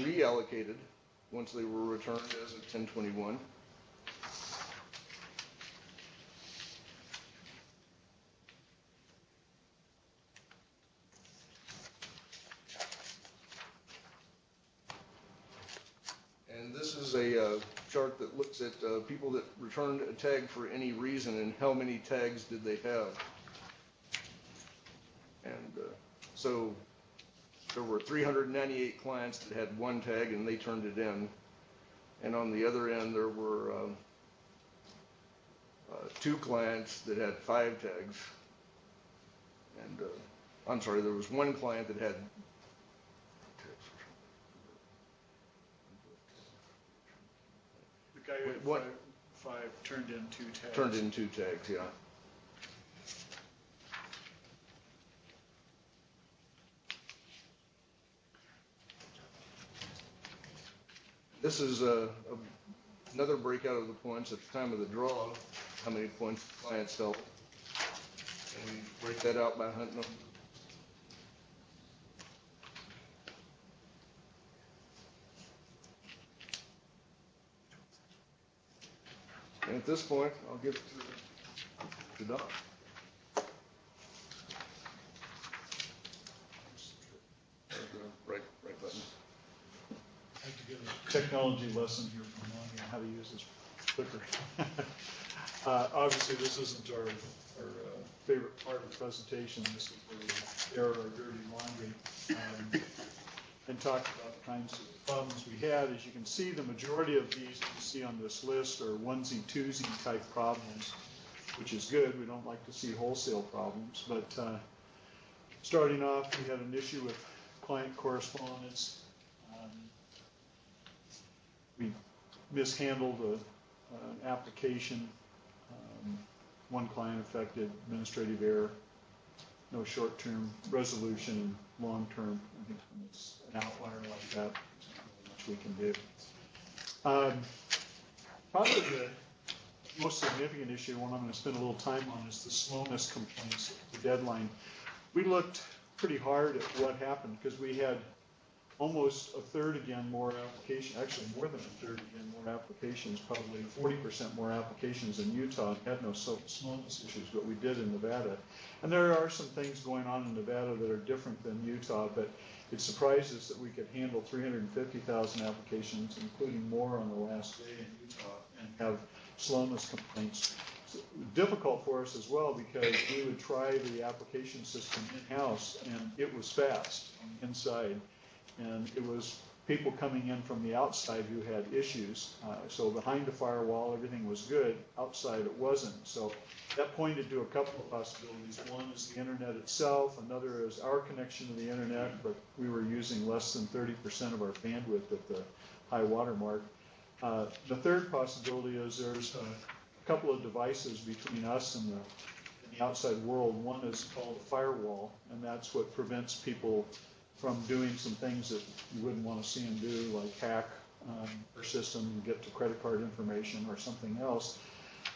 reallocated once they were returned as of 10/21. And this is a chart that looks at people that returned a tag for any reason and how many tags did they have. And so there were 398 clients that had 1 tag and they turned it in. And on the other end, there were 2 clients that had 5 tags. And I'm sorry, there was 1 client that had The guy who had five turned in 2 tags. Turned in 2 tags, yeah. This is another breakout of the points at the time of the draw, how many points clients held. And we break that out by hunt number. And at this point, I'll give it to Don. Right button. I had to get a technology lesson here from Lonnie on how to use this clicker. Obviously, this isn't our favorite part of the presentation. This is where we air our dirty laundry and talk about the kinds of problems we had. As you can see, the majority of these you see on this list are onesie, twosie type problems, which is good. We don't like to see wholesale problems. But starting off, we had an issue with client correspondence. We mishandled an application. One client affected, administrative error, no short-term resolution, long-term. I think when it's an outlier like that, there's not really much we can do. Probably the most significant issue, one I'm going to spend a little time on, is the slowness complaints, the deadline. We looked pretty hard at what happened because we had almost a third again more applications, actually more than a third again more applications, probably 40% more applications in Utah. Had no slowness issues, but we did in Nevada. And there are some things going on in Nevada that are different than Utah, but it surprises that we could handle 350,000 applications, including more on the last day in Utah, and have slowness complaints. It's difficult for us as well because we would try the application system in-house, and it was fast on the inside. And it was people coming in from the outside who had issues. So behind the firewall, everything was good. Outside, it wasn't. So that pointed to a couple of possibilities. One is the internet itself. Another is our connection to the internet, but we were using less than 30% of our bandwidth at the high water mark. The third possibility is there's a couple of devices between us and the outside world. One is called a firewall, and that's what prevents people from doing some things that you wouldn't want to see them do, like hack our system and get to credit card information or something else.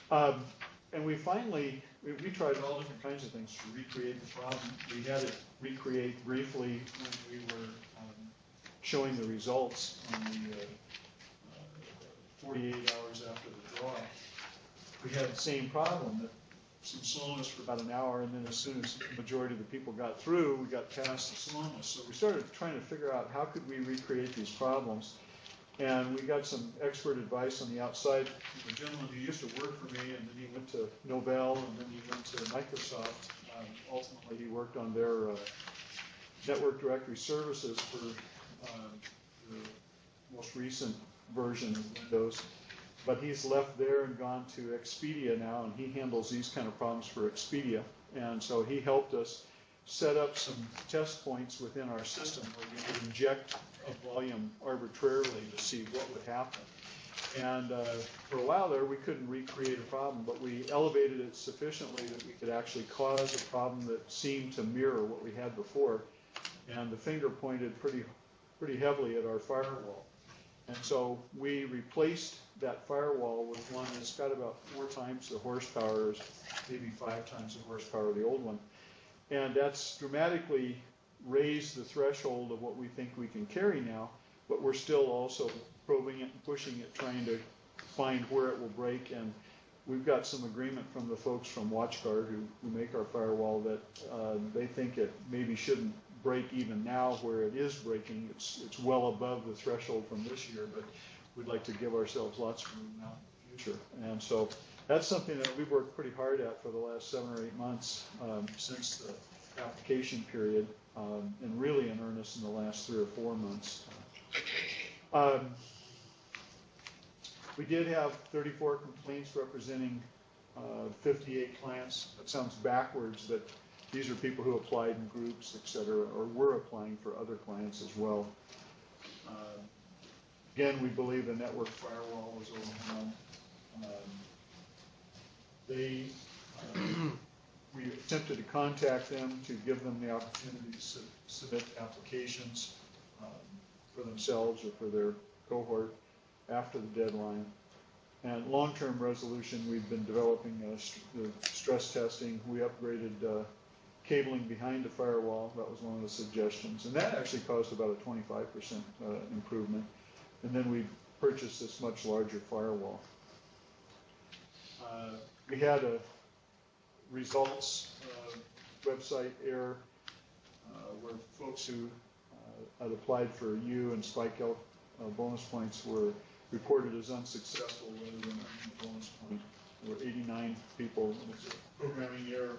And we finally, we tried all different kinds of things to recreate the problem. We had it recreate briefly when we were showing the results on the 48 hours after the draw. We had the same problem, that some slowness for about an hour, and then as soon as the majority of the people got through, we got past the slowness. So we started trying to figure out how could we recreate these problems. And we got some expert advice on the outside. A gentleman who used to work for me, and then he went to Novell, and then he went to Microsoft. Ultimately, he worked on their network directory services for the most recent version of Windows. But he's left there and gone to Expedia now, and he handles these kind of problems for Expedia. And so he helped us set up some test points within our system where we could inject a volume arbitrarily to see what would happen. And for a while there, we couldn't recreate a problem, but we elevated it sufficiently that we could actually cause a problem that seemed to mirror what we had before. And the finger pointed pretty heavily at our firewall. And so we replaced that firewall with one that's got about 4 times the horsepower, maybe 5 times the horsepower of the old one. And that's dramatically raised the threshold of what we think we can carry now, but we're still also probing it and pushing it, trying to find where it will break. And we've got some agreement from the folks from WatchGuard who make our firewall that they think it maybe shouldn't break even now where it is breaking. It's well above the threshold from this year, but we'd like to give ourselves lots of room now in the future. And so that's something that we've worked pretty hard at for the last 7 or 8 months since the application period, and really in earnest in the last 3 or 4 months. We did have 34 complaints representing 58 clients. That sounds backwards, but these are people who applied in groups, et cetera, or were applying for other clients as well. Again, we believe the network firewall was overwhelmed. We attempted to contact them to give them the opportunity to submit applications for themselves or for their cohort after the deadline. And long-term resolution, we've been developing the stress testing. We upgraded cabling behind the firewall. That was one of the suggestions. And that actually caused about a 25% improvement. And then we purchased this much larger firewall. We had a results website error where folks who had applied for U and Spike bonus points were reported as unsuccessful rather than earning a bonus point. There were 89 people. It was a programming error.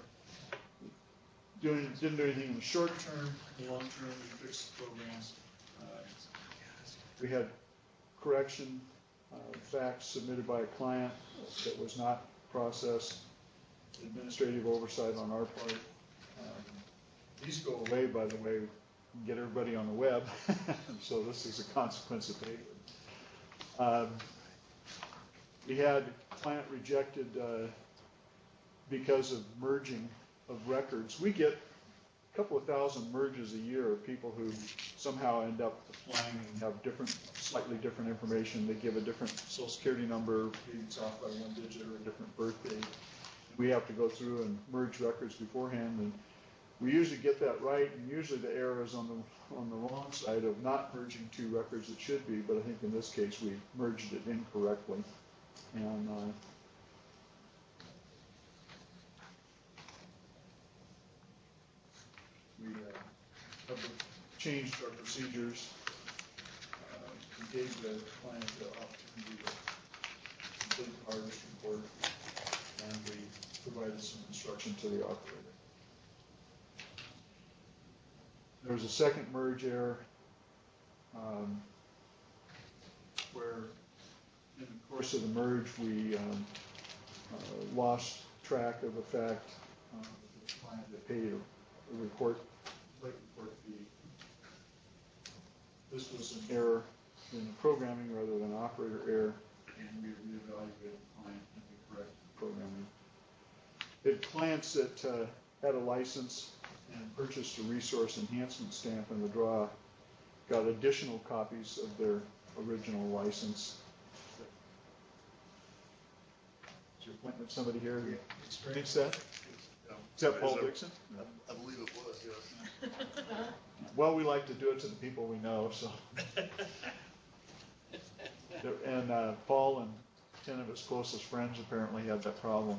Didn't do anything in the short term. In the long term, we fixed the programs. We had correction facts submitted by a client that was not processed. Administrative oversight on our part. These go away, by the way, get everybody on the web. So this is a consequence of paper. We had client rejected because of merging of records. We get a couple of thousand merges a year of people who somehow end up applying and have slightly different information. They give a different social security number, being off by one digit, or a different birth date. We have to go through and merge records beforehand, and we usually get that right, and usually the error is on the wrong side of not merging two records it should be, but I think in this case we merged it incorrectly. And we have changed our procedures. We gave the client the opportunity to complete the harvest report, and we provided some instruction to the operator. There was a second merge error where in the course of the merge we lost track of the fact that the client had paid a late report fee. This was an error in the programming rather than operator error, and we reevaluated the client and we corrected the programming. We had clients that had a license and purchased a resource enhancement stamp in the draw, got additional copies of their original license. Is your appointment somebody here who experienced that? Is that Paul Dixon? I believe it was, yes. Well, we like to do it to the people we know, so. And Paul and 10 of his closest friends apparently had that problem.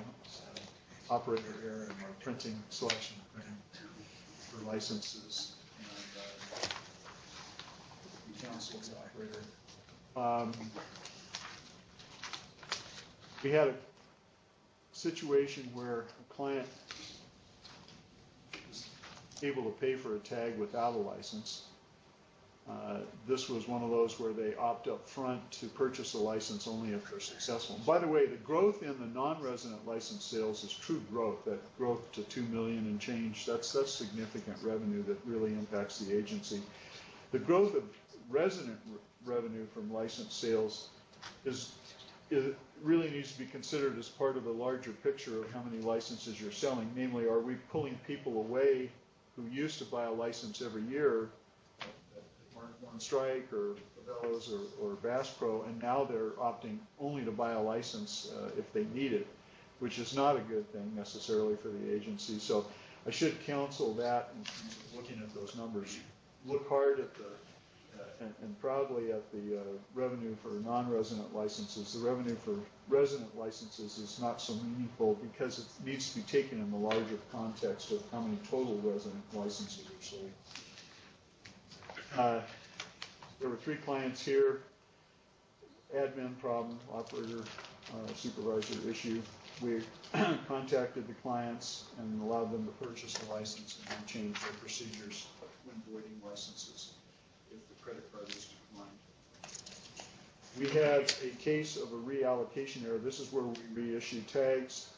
Operator error in our printing selection for licenses, and we counseled the operator. We had a situation where a client was able to pay for a tag without a license. This was one of those where they opt up front to purchase a license only if they're successful. By the way, the growth in the non-resident license sales is true growth. That growth to 2 million and change, that's significant revenue that really impacts the agency. The growth of resident revenue from license sales it really needs to be considered as part of the larger picture of how many licenses you're selling. Namely, are we pulling people away who used to buy a license every year, Mark One Strike or Cabela's or Bass Pro, and now they're opting only to buy a license if they need it, which is not a good thing necessarily for the agency. So I should counsel that in terms of looking at those numbers. Look hard at the and proudly at the revenue for non-resident licenses. The revenue for resident licenses is not so meaningful because it needs to be taken in the larger context of how many total resident licenses are sold. There were 3 clients here. Admin problem, operator, supervisor issue. We contacted the clients and allowed them to purchase a license and then change their procedures when voiding licenses if the credit card is declined. We had a case of a reallocation error. This is where we reissue tags.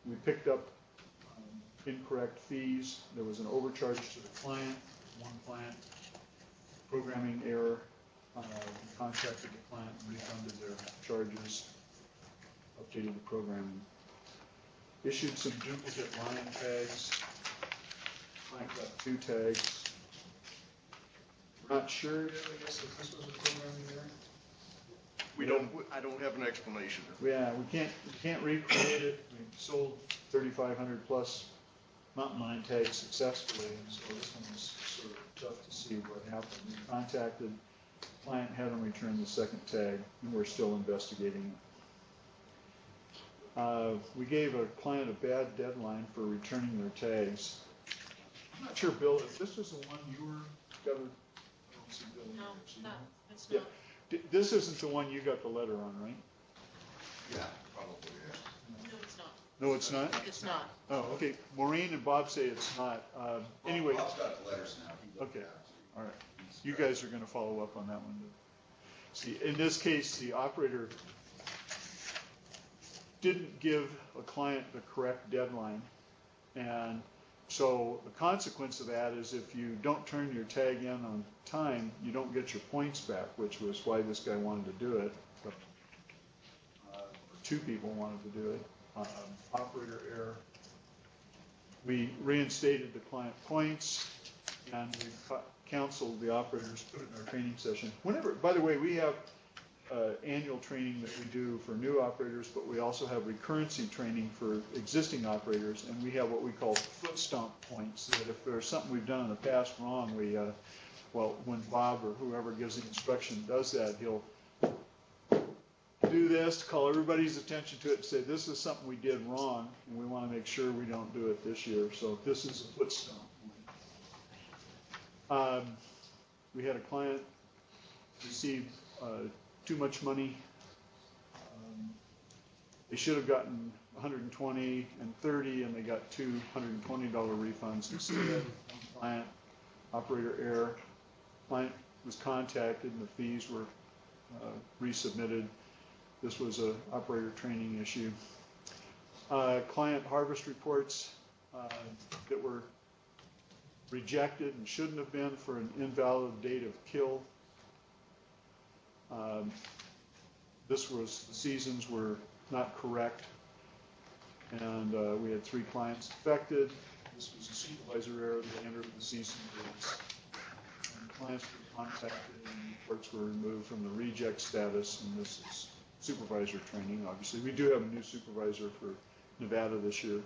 We picked up incorrect fees. There was an overcharge to the client, one client, programming error. We contacted the client and refunded their charges, updated the programming. Issued some duplicate line tags. Client got 2 tags. We're not sure, I guess, if this was a programming error. I don't have an explanation. Yeah, we can't recreate it. We sold 3,500 plus mountain lion tags successfully, and so this one was sort of tough to see what happened. We contacted the client, had them return the second tag, and we're still investigating it. We gave a client a bad deadline for returning their tags. I'm not sure, Bill, if this was the one you were discovered. occupancy building. No, actually, no, no? it's Yeah. not. This isn't the one you got the letter on, right? Yeah, probably, yeah. No, it's not. No, it's not? It's not. Oh, okay. Maureen and Bob say it's not. Anyway, Bob's got the letters now. He looked Okay. at it. all right. You guys are gonna follow up on that one. See, in this case, the operator didn't give a client the correct deadline. And so the consequence of that is if you don't turn your tag in on time, you don't get your points back, which was why this guy wanted to do it. But, two people wanted to do it. Operator error. We reinstated the client points and we counseled the operators, put it in our training session. Whenever, by the way, we have annual training that we do for new operators, but we also have recurrency training for existing operators, and we have what we call foot stomp points, that if there's something we've done in the past wrong, we, well, when Bob or whoever gives the instruction does that, he'll do this, call everybody's attention to it, and say, this is something we did wrong, and we want to make sure we don't do it this year, so this is a foot stomp point. We had a client receive too much money. They should have gotten 120 and 30, and they got two $120 refunds instead. Client, operator error. Client was contacted, and the fees were resubmitted. This was a operator training issue. Client harvest reports that were rejected and shouldn't have been for an invalid date of kill. This was, the seasons were not correct, and we had 3 clients affected. This was a supervisor error that entered the season dates. And clients were contacted and reports were removed from the reject status, and this is supervisor training, obviously. We do have a new supervisor for Nevada this year.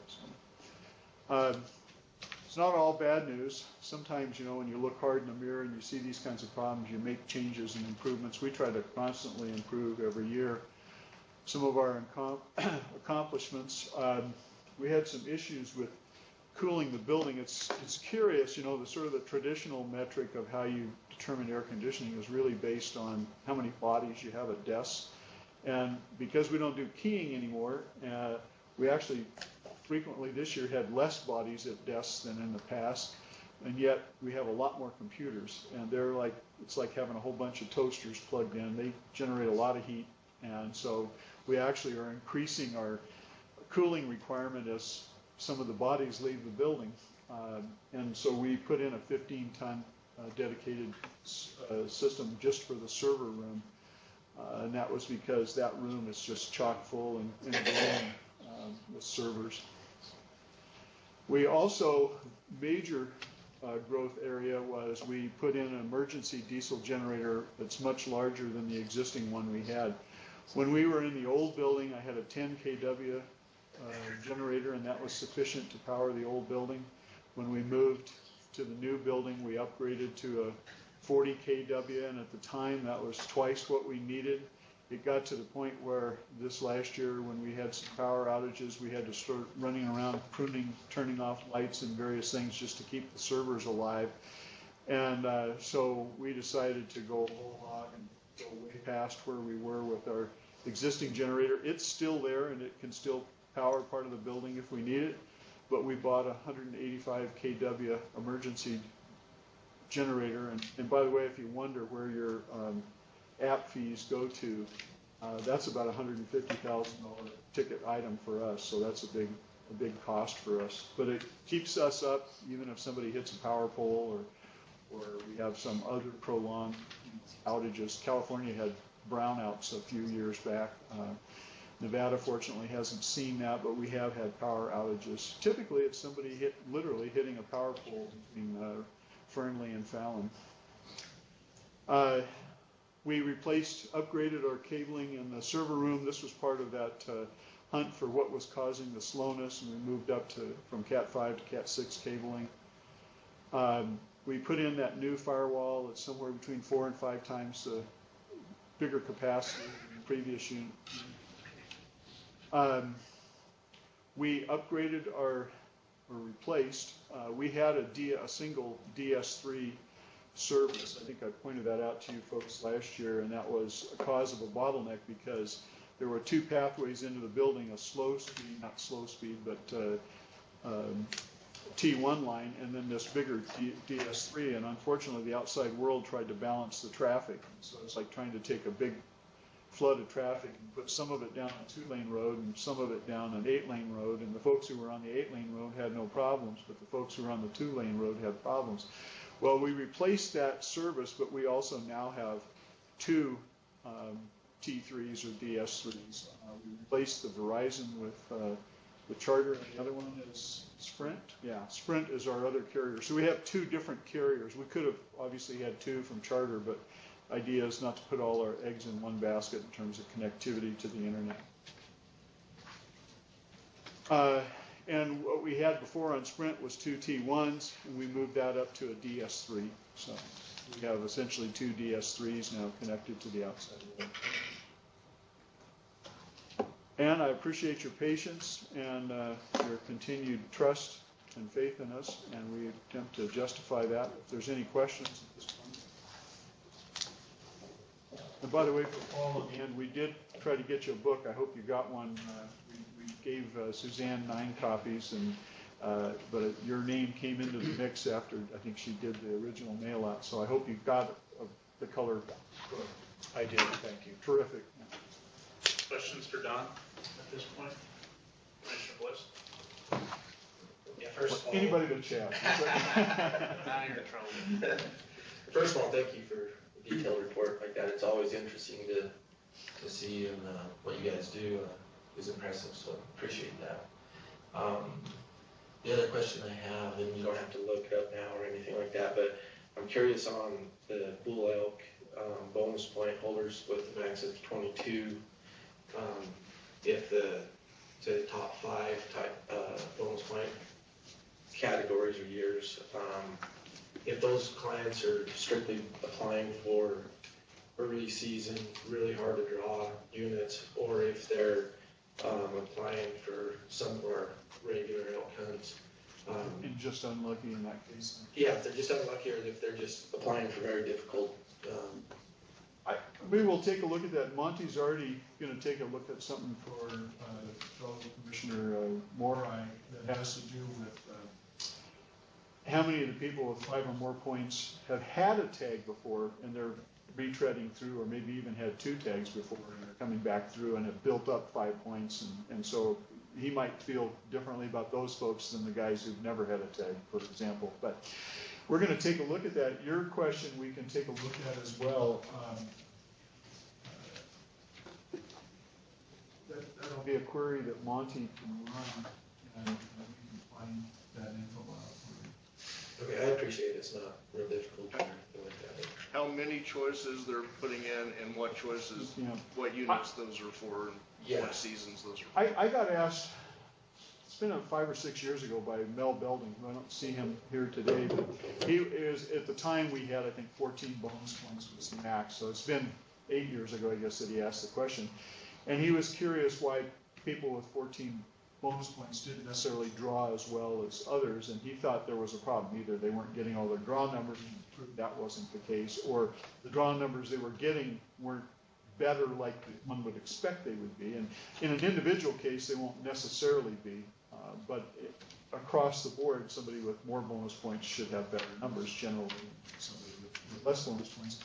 So. It's not all bad news. Sometimes, you know, when you look hard in the mirror and you see these kinds of problems, you make changes and improvements. We try to constantly improve every year. Some of our accomplishments, we had some issues with cooling the building. It's curious, you know, the sort of the traditional metric of how you determine air conditioning is really based on how many bodies you have at desks. And because we don't do keying anymore, we actually frequently this year had less bodies at desks than in the past, and yet we have a lot more computers, and they're like, it's like having a whole bunch of toasters plugged in. They generate a lot of heat, and so we actually are increasing our cooling requirement as some of the bodies leave the building. And so we put in a 15-ton dedicated system just for the server room, and that was because that room is just chock full and growing with servers. We also, major growth area was we put in an emergency diesel generator that's much larger than the existing one we had. When we were in the old building, I had a 10 kW generator, and that was sufficient to power the old building. When we moved to the new building, we upgraded to a 40 kW, and at the time that was twice what we needed. It got to the point where this last year, when we had some power outages, we had to start running around pruning, turning off lights and various things just to keep the servers alive. And so we decided to go whole hog and go way past where we were with our existing generator. It's still there, and it can still power part of the building if we need it, but we bought a 185 kW emergency generator. And by the way, if you wonder where your app fees go to, that's about a $150,000 ticket item for us, so that's a big cost for us. But it keeps us up even if somebody hits a power pole or we have some other prolonged outages. California had brownouts a few years back. Nevada fortunately hasn't seen that, but we have had power outages. Typically it's somebody literally hitting a power pole between Fernley and Fallon. We upgraded our cabling in the server room. This was part of that hunt for what was causing the slowness, and we moved up from Cat 5 to Cat 6 cabling. We put in that new firewall. It's somewhere between 4 and 5 times the bigger capacity than the previous unit. We upgraded or replaced. We had a single DS3 service. I think I pointed that out to you folks last year, and that was a cause of a bottleneck because there were two pathways into the building, a slow speed, not slow speed, but T1 line, and then this bigger DS3, and unfortunately the outside world tried to balance the traffic. So it's like trying to take a big flood of traffic and put some of it down a 2-lane road and some of it down an 8-lane road, and the folks who were on the 8-lane road had no problems, but the folks who were on the 2-lane road had problems. Well, we replaced that service, but we also now have two T3s or DS3s. We replaced the Verizon with Charter, and the other one is Sprint. Yeah, Sprint is our other carrier. So we have two different carriers. We could have obviously had two from Charter, but idea is not to put all our eggs in one basket in terms of connectivity to the internet. And what we had before on Sprint was two T1s, and we moved that up to a DS3. So we have essentially two DS3s now connected to the outside world. And I appreciate your patience and your continued trust and faith in us, and we attempt to justify that. If there's any questions at this point. And by the way, for Paul, at the end, we did try to get you a book. I hope you got one. We gave Suzanne 9 copies, and but your name came into the mix after I think she did the original mail out. So I hope you got the color book. I did, thank you. Terrific. Questions for Don at this point? Commissioner Bliss? Yeah, first of all, Anybody but Chad. Now you're in trouble. first of all, thank you for a detailed report like that. It's always interesting to see, and what you guys do is impressive, so appreciate that. The other question I have, and you don't have to look it up now or anything like that, but I'm curious on the Bull Elk bonus point holders with the max of 22, if the, say, the top 5 type bonus point categories or years, if those clients are strictly applying for early season, really hard to draw units, or if they're applying for some of our regular elk hunts. And just unlucky in that case. Yeah, if they're just unlucky, or if they're just applying for very difficult. We will take a look at that. Monty's already going to take a look at something for fellow Commissioner Morai that has to do with how many of the people with 5 or more points have had a tag before and they're retreading through, or maybe even had 2 tags before and they're coming back through and have built up 5 points. And so he might feel differently about those folks than the guys who've never had a tag, for example. But we're going to take a look at that. Your question we can take a look at as well. That'll be a query that Monty can run, and we can find that info out for you. Okay, I appreciate it. It's not real difficult or anything like that. How many choices they're putting in and what choices, Yeah. what units those are for and Yeah. what seasons those are for. I got asked, it's been 5 or 6 years ago by Mel Belding, who I don't see him here today, but he is, at the time we had, I think 14 bonus points was the max, so it's been 8 years ago, I guess, that he asked the question. And he was curious why people with 14 bonus points didn't necessarily draw as well as others, and he thought there was a problem. Either they weren't getting all their draw numbers, and proved that wasn't the case, or the draw numbers they were getting weren't better like one would expect they would be. And in an individual case, they won't necessarily be, but across the board, somebody with more bonus points should have better numbers generally than somebody with less bonus points.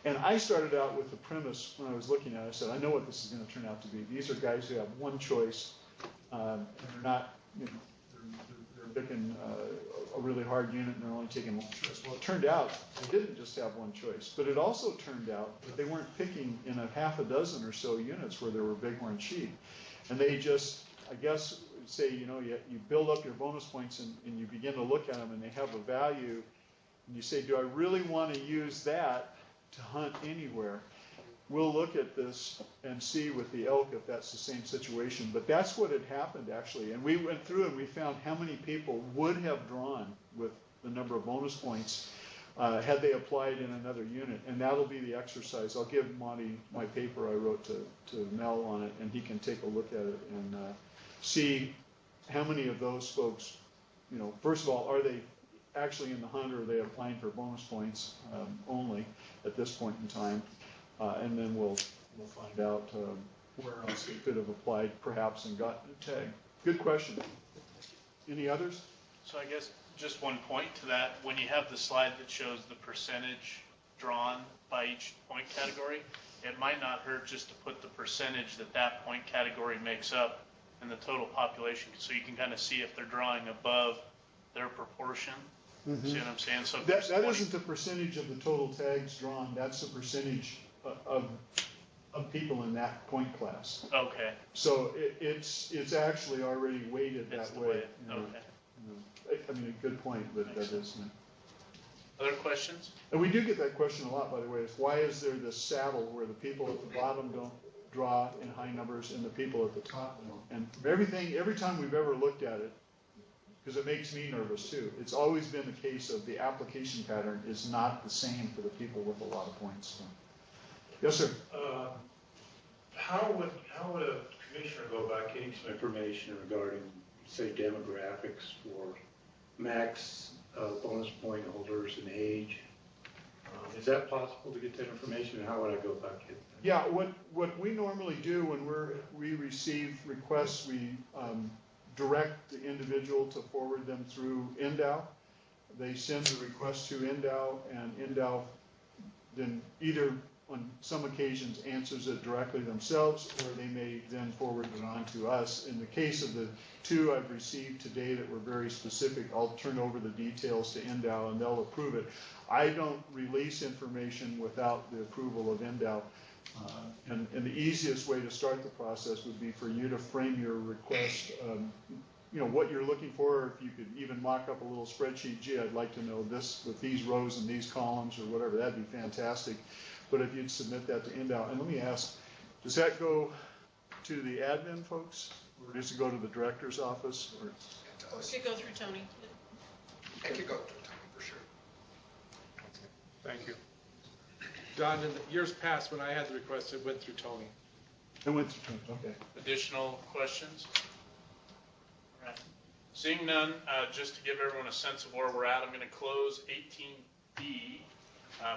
And I started out with the premise when I was looking at it, I said, I know what this is going to turn out to be. These are guys who have one choice, and they're not, you know, they're picking a really hard unit and they're only taking one choice. Well, it turned out they didn't just have one choice, but it also turned out that they weren't picking in a half a dozen or so units where there were bighorn sheep. And they just, I guess, say, you know, you build up your bonus points and you begin to look at them and they have a value, and you say, do I really want to use that to hunt anywhere? We'll look at this and see with the elk if that's the same situation. But that's what had happened, actually. And we went through and we found how many people would have drawn with the number of bonus points had they applied in another unit. And that'll be the exercise. I'll give Monty my paper I wrote to Mel on it, and he can take a look at it and see how many of those folks, you know, first of all, are they actually in the hunt or are they applying for bonus points only at this point in time? And then we'll find out where else they could have applied perhaps and gotten a tag. Good question. Any others? So I guess just one point to that, when you have the slide that shows the percentage drawn by each point category, it might not hurt just to put the percentage that that point category makes up in the total population, so you can kind of see if they're drawing above their proportion. See what I'm saying? So if That there's 20 isn't the percentage of the total tags drawn, that's the percentage of people in that point class. Okay, So it's actually already weighted that's that the way. way, you know. okay. I mean, a good point, but that is. Other questions? And we do get that question a lot, by the way, is why is there this saddle where the people at the bottom don't draw in high numbers and the people at the top don't? And from every time we've ever looked at it, because it makes me nervous too, it's always been the case of the application pattern is not the same for the people with a lot of points. So. Yes, sir. How would a commissioner go about getting some information regarding, say, demographics for max bonus point holders and age? Is that possible to get that information, and how would I go about getting that? Yeah, what we normally do when we receive requests, we direct the individual to forward them through NDOW. They send the request to NDOW, and NDOW then either on some occasions answers it directly themselves, or they may then forward it on to us. In the case of the two I've received today that were very specific, I'll turn over the details to NDOW and they'll approve it. I don't release information without the approval of NDOW. And the easiest way to start the process would be for you to frame your request, you know, what you're looking for, or if you could even mock up a little spreadsheet, gee, I'd like to know this with these rows and these columns or whatever, that'd be fantastic. But if you'd submit that to NDOW, and let me ask, does that go to the admin folks, or does it go to the director's office? Or it could go through Tony. It could go through time, for sure. Thank you. John, in the years past, when I had the request, it went through Tony. it went through, okay. Additional questions? All right. Seeing none, just to give everyone a sense of where we're at, I'm going to close 18B.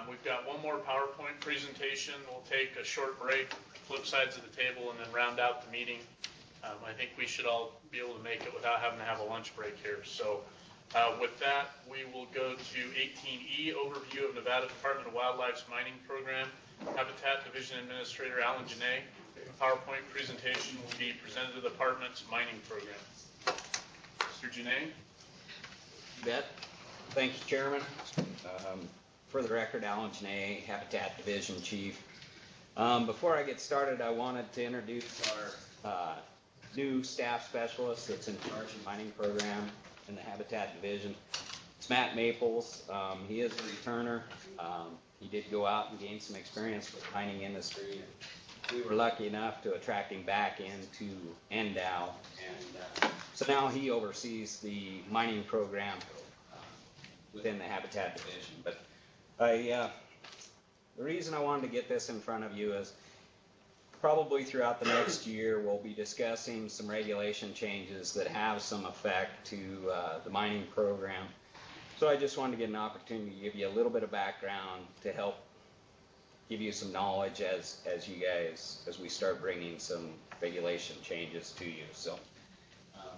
We've got one more PowerPoint presentation. We'll take a short break, flip sides of the table, and then round out the meeting. I think we should all be able to make it without having to have a lunch break here. So with that, we will go to 18E, Overview of Nevada Department of Wildlife's Mining Program. Habitat Division Administrator Alan Janae. The PowerPoint presentation will be presented to the department's mining program. Mr. Janae? You bet. Thank you, Chairman. For the record, Alan Janae, Habitat Division Chief. Before I get started, I wanted to introduce our new staff specialist that's in charge of the mining program in the Habitat Division. It's Matt Maples. He is a returner. He did go out and gain some experience with the mining industry. We were lucky enough to attract him back into NDOW, and so now he oversees the mining program within the Habitat Division. But the reason I wanted to get this in front of you is probably throughout the next year we'll be discussing some regulation changes that have some effect to the mining program. So I just wanted to get an opportunity to give you a little bit of background to help give you some knowledge as we start bringing some regulation changes to you. So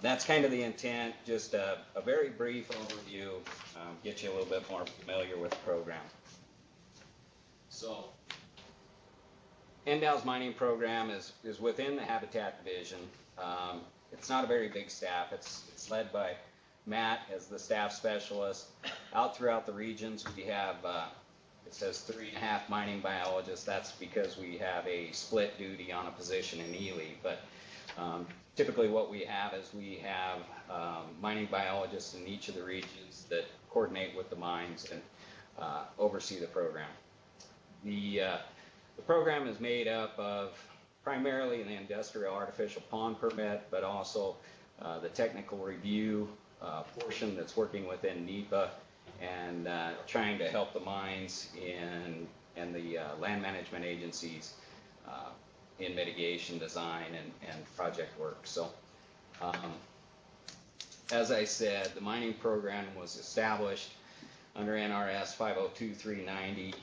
that's kind of the intent, just a very brief overview, get you a little bit more familiar with the program. So, NDOW's mining program is within the Habitat Division. It's not a very big staff. It's led by Matt as the staff specialist. Out throughout the regions, we have, it says 3.5 mining biologists. That's because we have a split duty on a position in Ely. But typically what we have is we have mining biologists in each of the regions that coordinate with the mines and oversee the program. The program is made up of primarily the industrial artificial pond permit, but also the technical review portion that's working within NEPA and trying to help the mines and the land management agencies in mitigation design and project work. So as I said, the mining program was established under NRS 502-390,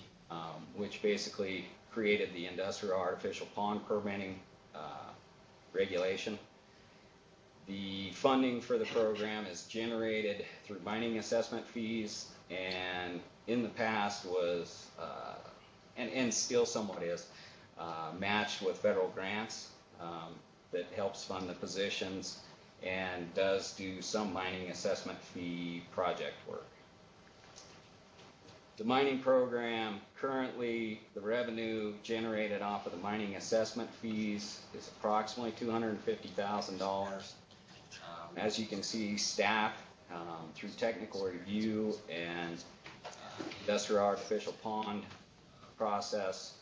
which basically created the industrial artificial pond permitting regulation. The funding for the program is generated through mining assessment fees, and in the past was, and still somewhat is, matched with federal grants that helps fund the positions and does do some mining assessment fee project work. The mining program, currently, the revenue generated off of the mining assessment fees is approximately $250,000. As you can see, staff, through technical review and industrial artificial pond process,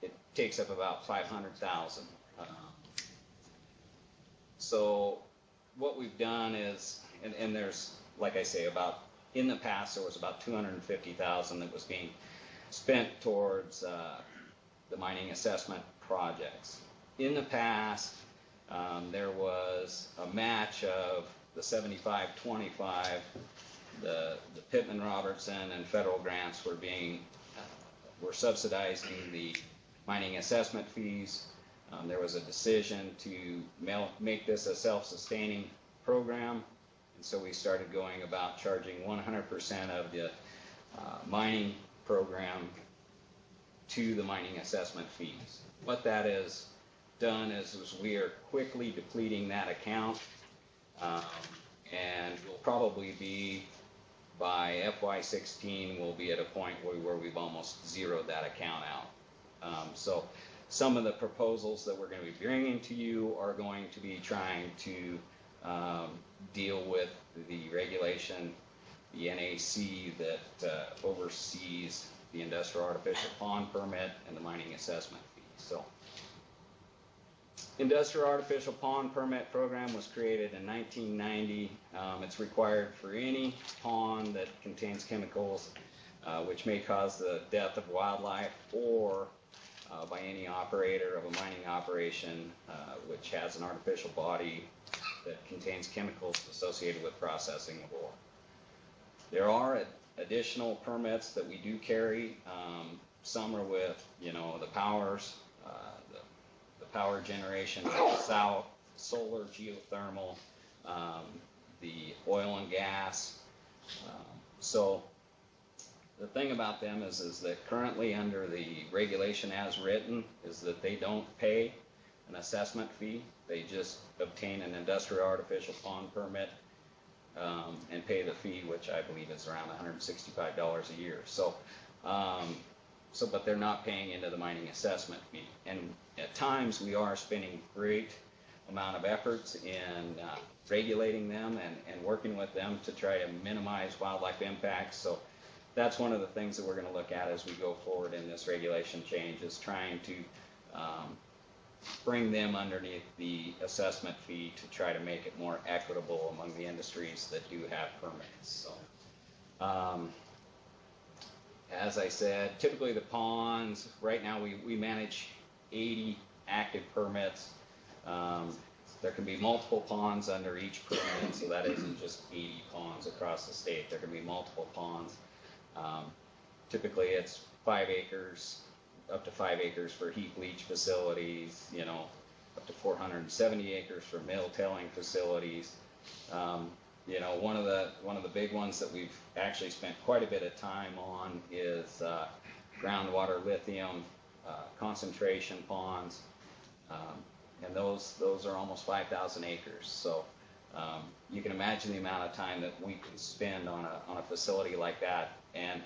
it takes up about $500,000. So what we've done is, and there's, like I say, in the past there was about $250,000 that was being spent towards the mining assessment projects. In the past, there was a match of the 75-25. The Pittman Robertson and federal grants were subsidizing the mining assessment fees. There was a decision to make this a self-sustaining program, and so we started going about charging 100% of the mining program to the mining assessment fees. What that has done is we are quickly depleting that account, and we'll probably be, by FY16, we'll be at a point where we've almost zeroed that account out. So some of the proposals that we're going to be bringing to you are going to be trying to deal with the regulation, the NAC that oversees the industrial artificial pond permit and the mining assessment fees. So, industrial artificial pond permit program was created in 1990. It's required for any pond that contains chemicals which may cause the death of wildlife, or by any operator of a mining operation which has an artificial body that contains chemicals associated with processing of ore. There are additional permits that we do carry. Some are with, the powers, the power generation, solar, geothermal, the oil and gas. So the thing about them is that currently under the regulation as written is that they don't pay an assessment fee. They just obtain an industrial artificial pond permit and pay the fee, which I believe is around $165 a year. So, but they're not paying into the mining assessment fee. And at times we are spending great amount of efforts in regulating them and working with them to try to minimize wildlife impacts. So that's one of the things that we're going to look at as we go forward in this regulation change, is trying to bring them underneath the assessment fee to try to make it more equitable among the industries that do have permits. So, as I said, typically the ponds, right now we manage 80 active permits. There can be multiple ponds under each permit, so that isn't just 80 ponds across the state. There can be multiple ponds. Typically it's 5 acres, up to 5 acres for heap leach facilities, up to 470 acres for mill tilling facilities. One of the big ones that we've actually spent quite a bit of time on is groundwater lithium concentration ponds, and those are almost 5,000 acres. So you can imagine the amount of time that we can spend on a facility like that. And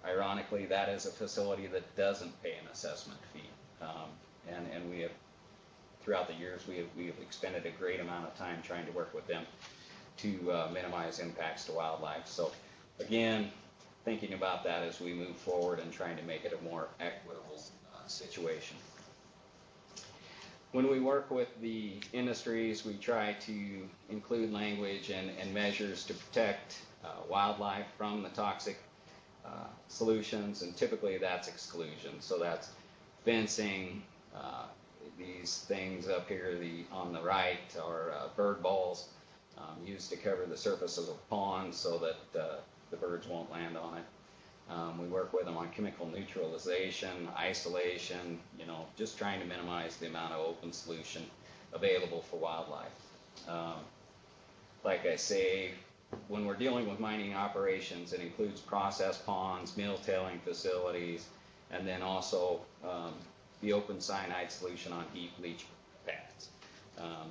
ironically, that is a facility that doesn't pay an assessment fee. And we have, throughout the years, we have expended a great amount of time trying to work with them to minimize impacts to wildlife. So again, thinking about that as we move forward and trying to make it a more equitable situation. When we work with the industries, we try to include language and measures to protect wildlife from the toxic solutions, and typically that's exclusion. So that's fencing, these things up here on the right are bird balls. used to cover the surfaces of ponds so that the birds won't land on it. We work with them on chemical neutralization, isolation, just trying to minimize the amount of open solution available for wildlife. Like I say, when we're dealing with mining operations, it includes process ponds, mill tailing facilities, and then also the open cyanide solution on heap leach pads.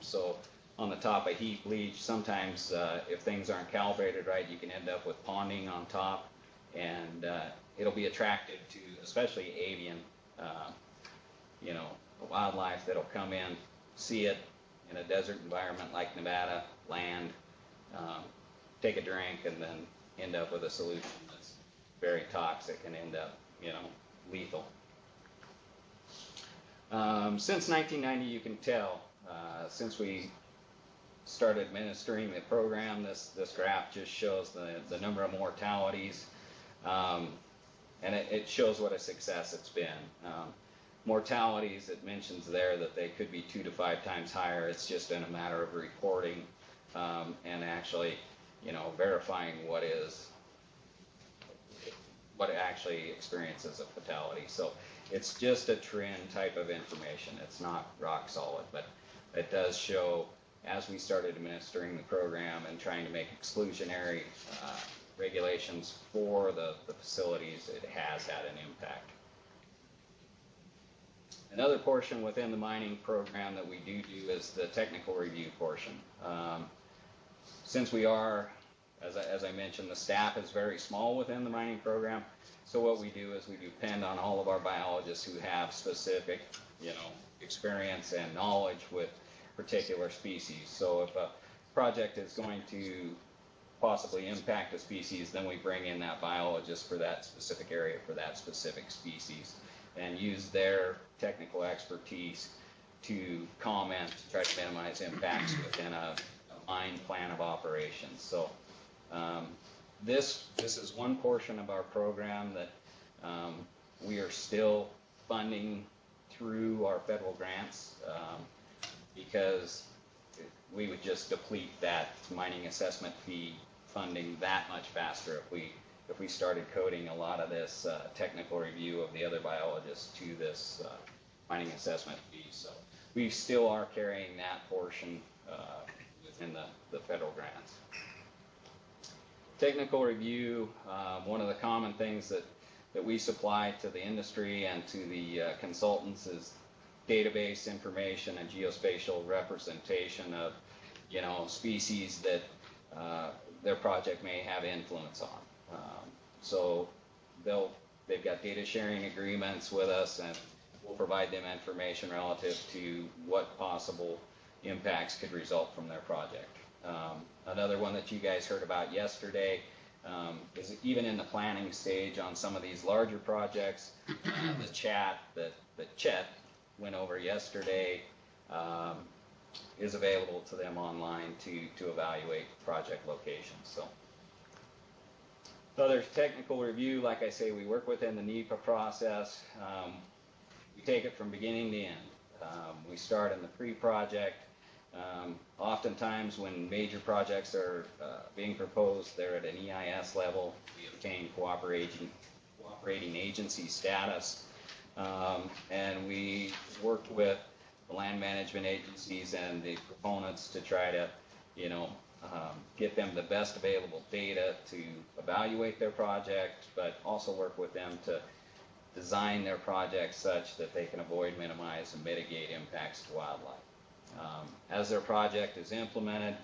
So on the top of heap leach, sometimes if things aren't calibrated right, you can end up with ponding on top, and it'll be attractive to especially avian, wildlife that'll come in, see it in a desert environment like Nevada, land, take a drink, and then end up with a solution that's very toxic and end up, lethal. Since 1990, you can tell, since we started administering the program, this graph just shows the number of mortalities, and it shows what a success it's been. Mortalities, it mentions there that they could be 2 to 5 times higher. It's just in a matter of reporting and actually, verifying what actually experiences a fatality. So it's just a trend type of information. It's not rock solid, but it does show, as we started administering the program and trying to make exclusionary regulations for the facilities, it has had an impact. Another portion within the mining program that we do is the technical review portion. Since we are, as I mentioned, the staff is very small within the mining program, so what we do is we depend on all of our biologists who have specific, experience and knowledge with particular species. So if a project is going to possibly impact a species, then we bring in that biologist for that specific area, for that specific species, and use their technical expertise to comment, to try to minimize impacts within a mine plan of operations. So this is one portion of our program that we are still funding through our federal grants because we would just deplete that mining assessment fee funding that much faster if we started coding a lot of this technical review of the other biologists to this mining assessment fee. So we still are carrying that portion within the federal grants. Technical review, one of the common things that we supply to the industry and to the consultants is database information and geospatial representation of, species that their project may have influence on. So they've got data sharing agreements with us, and we'll provide them information relative to what possible impacts could result from their project. Another one that you guys heard about yesterday is even in the planning stage on some of these larger projects, the chat that Chet went over yesterday is available to them online to evaluate project locations. So there's technical review. Like I say, we work within the NEPA process. We take it from beginning to end. We start in the pre-project. Oftentimes when major projects are being proposed, they're at an EIS level. We obtain cooperating agency status, and we worked with the land management agencies and the proponents to try to, get them the best available data to evaluate their project, but also work with them to design their project such that they can avoid, minimize, and mitigate impacts to wildlife. As their project is implemented,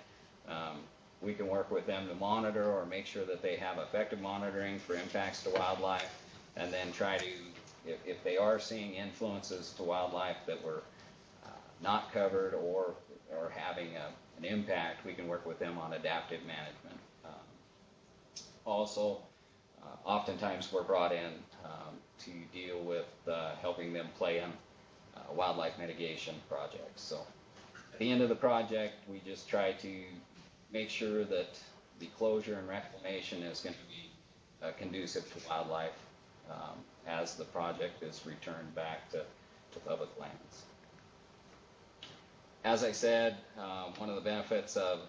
we can work with them to monitor or make sure that they have effective monitoring for impacts to wildlife, and then try to, if they are seeing influences to wildlife that were not covered or having an impact, we can work with them on adaptive management. Also, oftentimes we're brought in to deal with helping them plan wildlife mitigation projects. So at the end of the project, we just try to make sure that the closure and reclamation is going to be conducive to wildlife as the project is returned back to public lands. As I said, one of the benefits of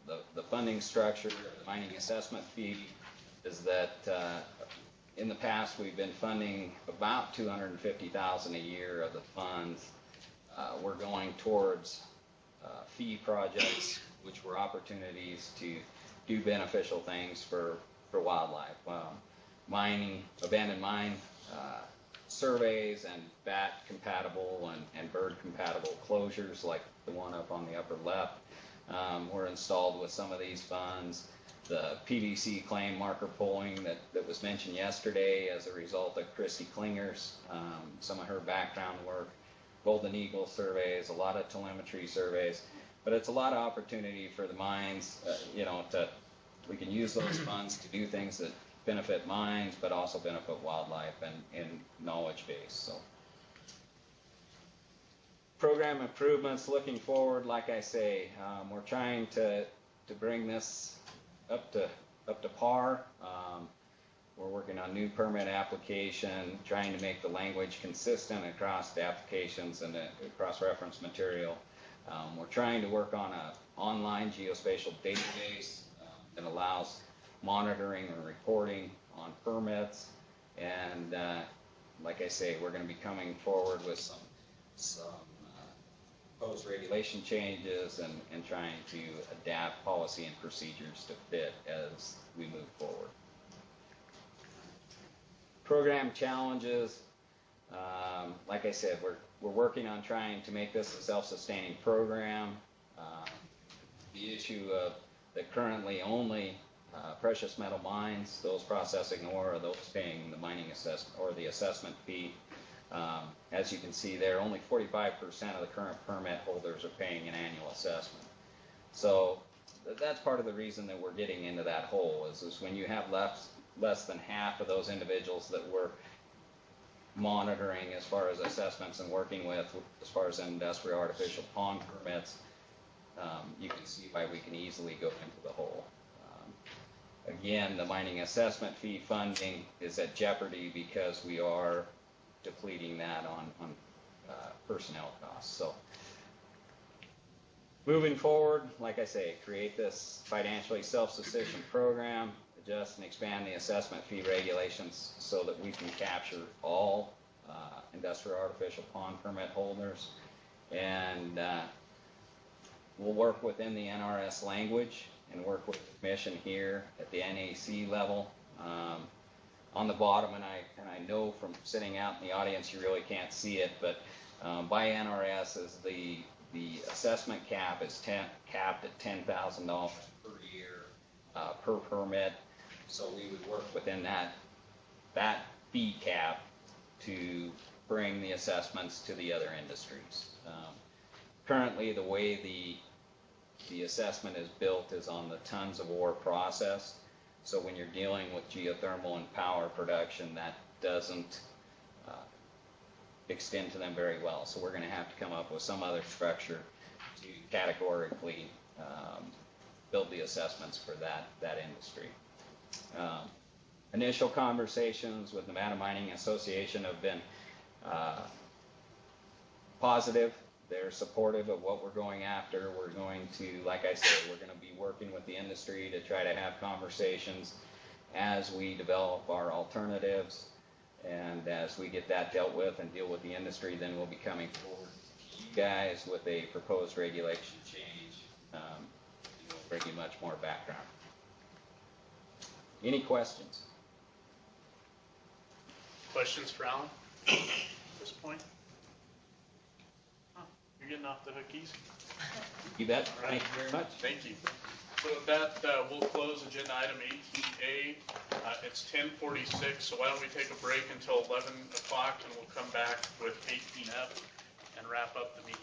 the funding structure, the mining assessment fee, is that in the past, we've been funding about $250,000 a year of the funds. We're going towards fee projects, which were opportunities to do beneficial things for wildlife. Mining, abandoned mine surveys and bat compatible and bird compatible closures like the one up on the upper left were installed with some of these funds. The PVC claim marker polling that was mentioned yesterday as a result of Christy Klinger's, some of her background work, Golden Eagle surveys, a lot of telemetry surveys, but it's a lot of opportunity for the mines, we can use those funds to do things that benefit mines, but also benefit wildlife and knowledge base. So, program improvements looking forward, like I say, we're trying to bring this up to par. We're working on new permit application, trying to make the language consistent across the applications and the cross-reference material. We're trying to work on an online geospatial database that allows monitoring and reporting on permits. And like I say, we're going to be coming forward with some proposed regulation changes and trying to adapt policy and procedures to fit as we move forward. Program challenges, like I said, we're working on trying to make this a self-sustaining program. The issue of that currently only precious metal mines, those processing ore, are those paying the mining assessment or the assessment fee. As you can see there, only 45% of the current permit holders are paying an annual assessment. So that's part of the reason that we're getting into that hole is when you have less than half of those individuals that we're monitoring as far as assessments and working with as far as industrial artificial pond permits, you can see why we can easily go into the hole. Again, the mining assessment fee funding is at jeopardy because we are depleting that on personnel costs. So moving forward, like I say, create this financially self-sufficient program, adjust and expand the assessment fee regulations so that we can capture all industrial artificial pond permit holders. And we'll work within the NRS language and work with the commission here at the NAC level. On the bottom, and I know from sitting out in the audience you really can't see it, but by NRS is the assessment cap is capped at $10,000 per year per permit. So we would work within that fee cap to bring the assessments to the other industries. Currently, the way the assessment is built is on the tons of ore processed. So when you're dealing with geothermal and power production, that doesn't extend to them very well. So we're going to have to come up with some other structure to categorically build the assessments for that industry. Initial conversations with Nevada Mining Association have been positive. They're supportive of what we're going after. We're going to, like I said, we're going to be working with the industry to try to have conversations as we develop our alternatives. And as we get that dealt with and deal with the industry, then we'll be coming forward to you guys with a proposed regulation change. We'll bring you much more background. Any questions? Questions for Alan at this point? You're getting off the hook easy. You bet. All right. Thank you very much. Thank you. So with that, we'll close agenda item 18A. It's 10:46, so why don't we take a break until 11 o'clock and we'll come back with 18F and wrap up the meeting.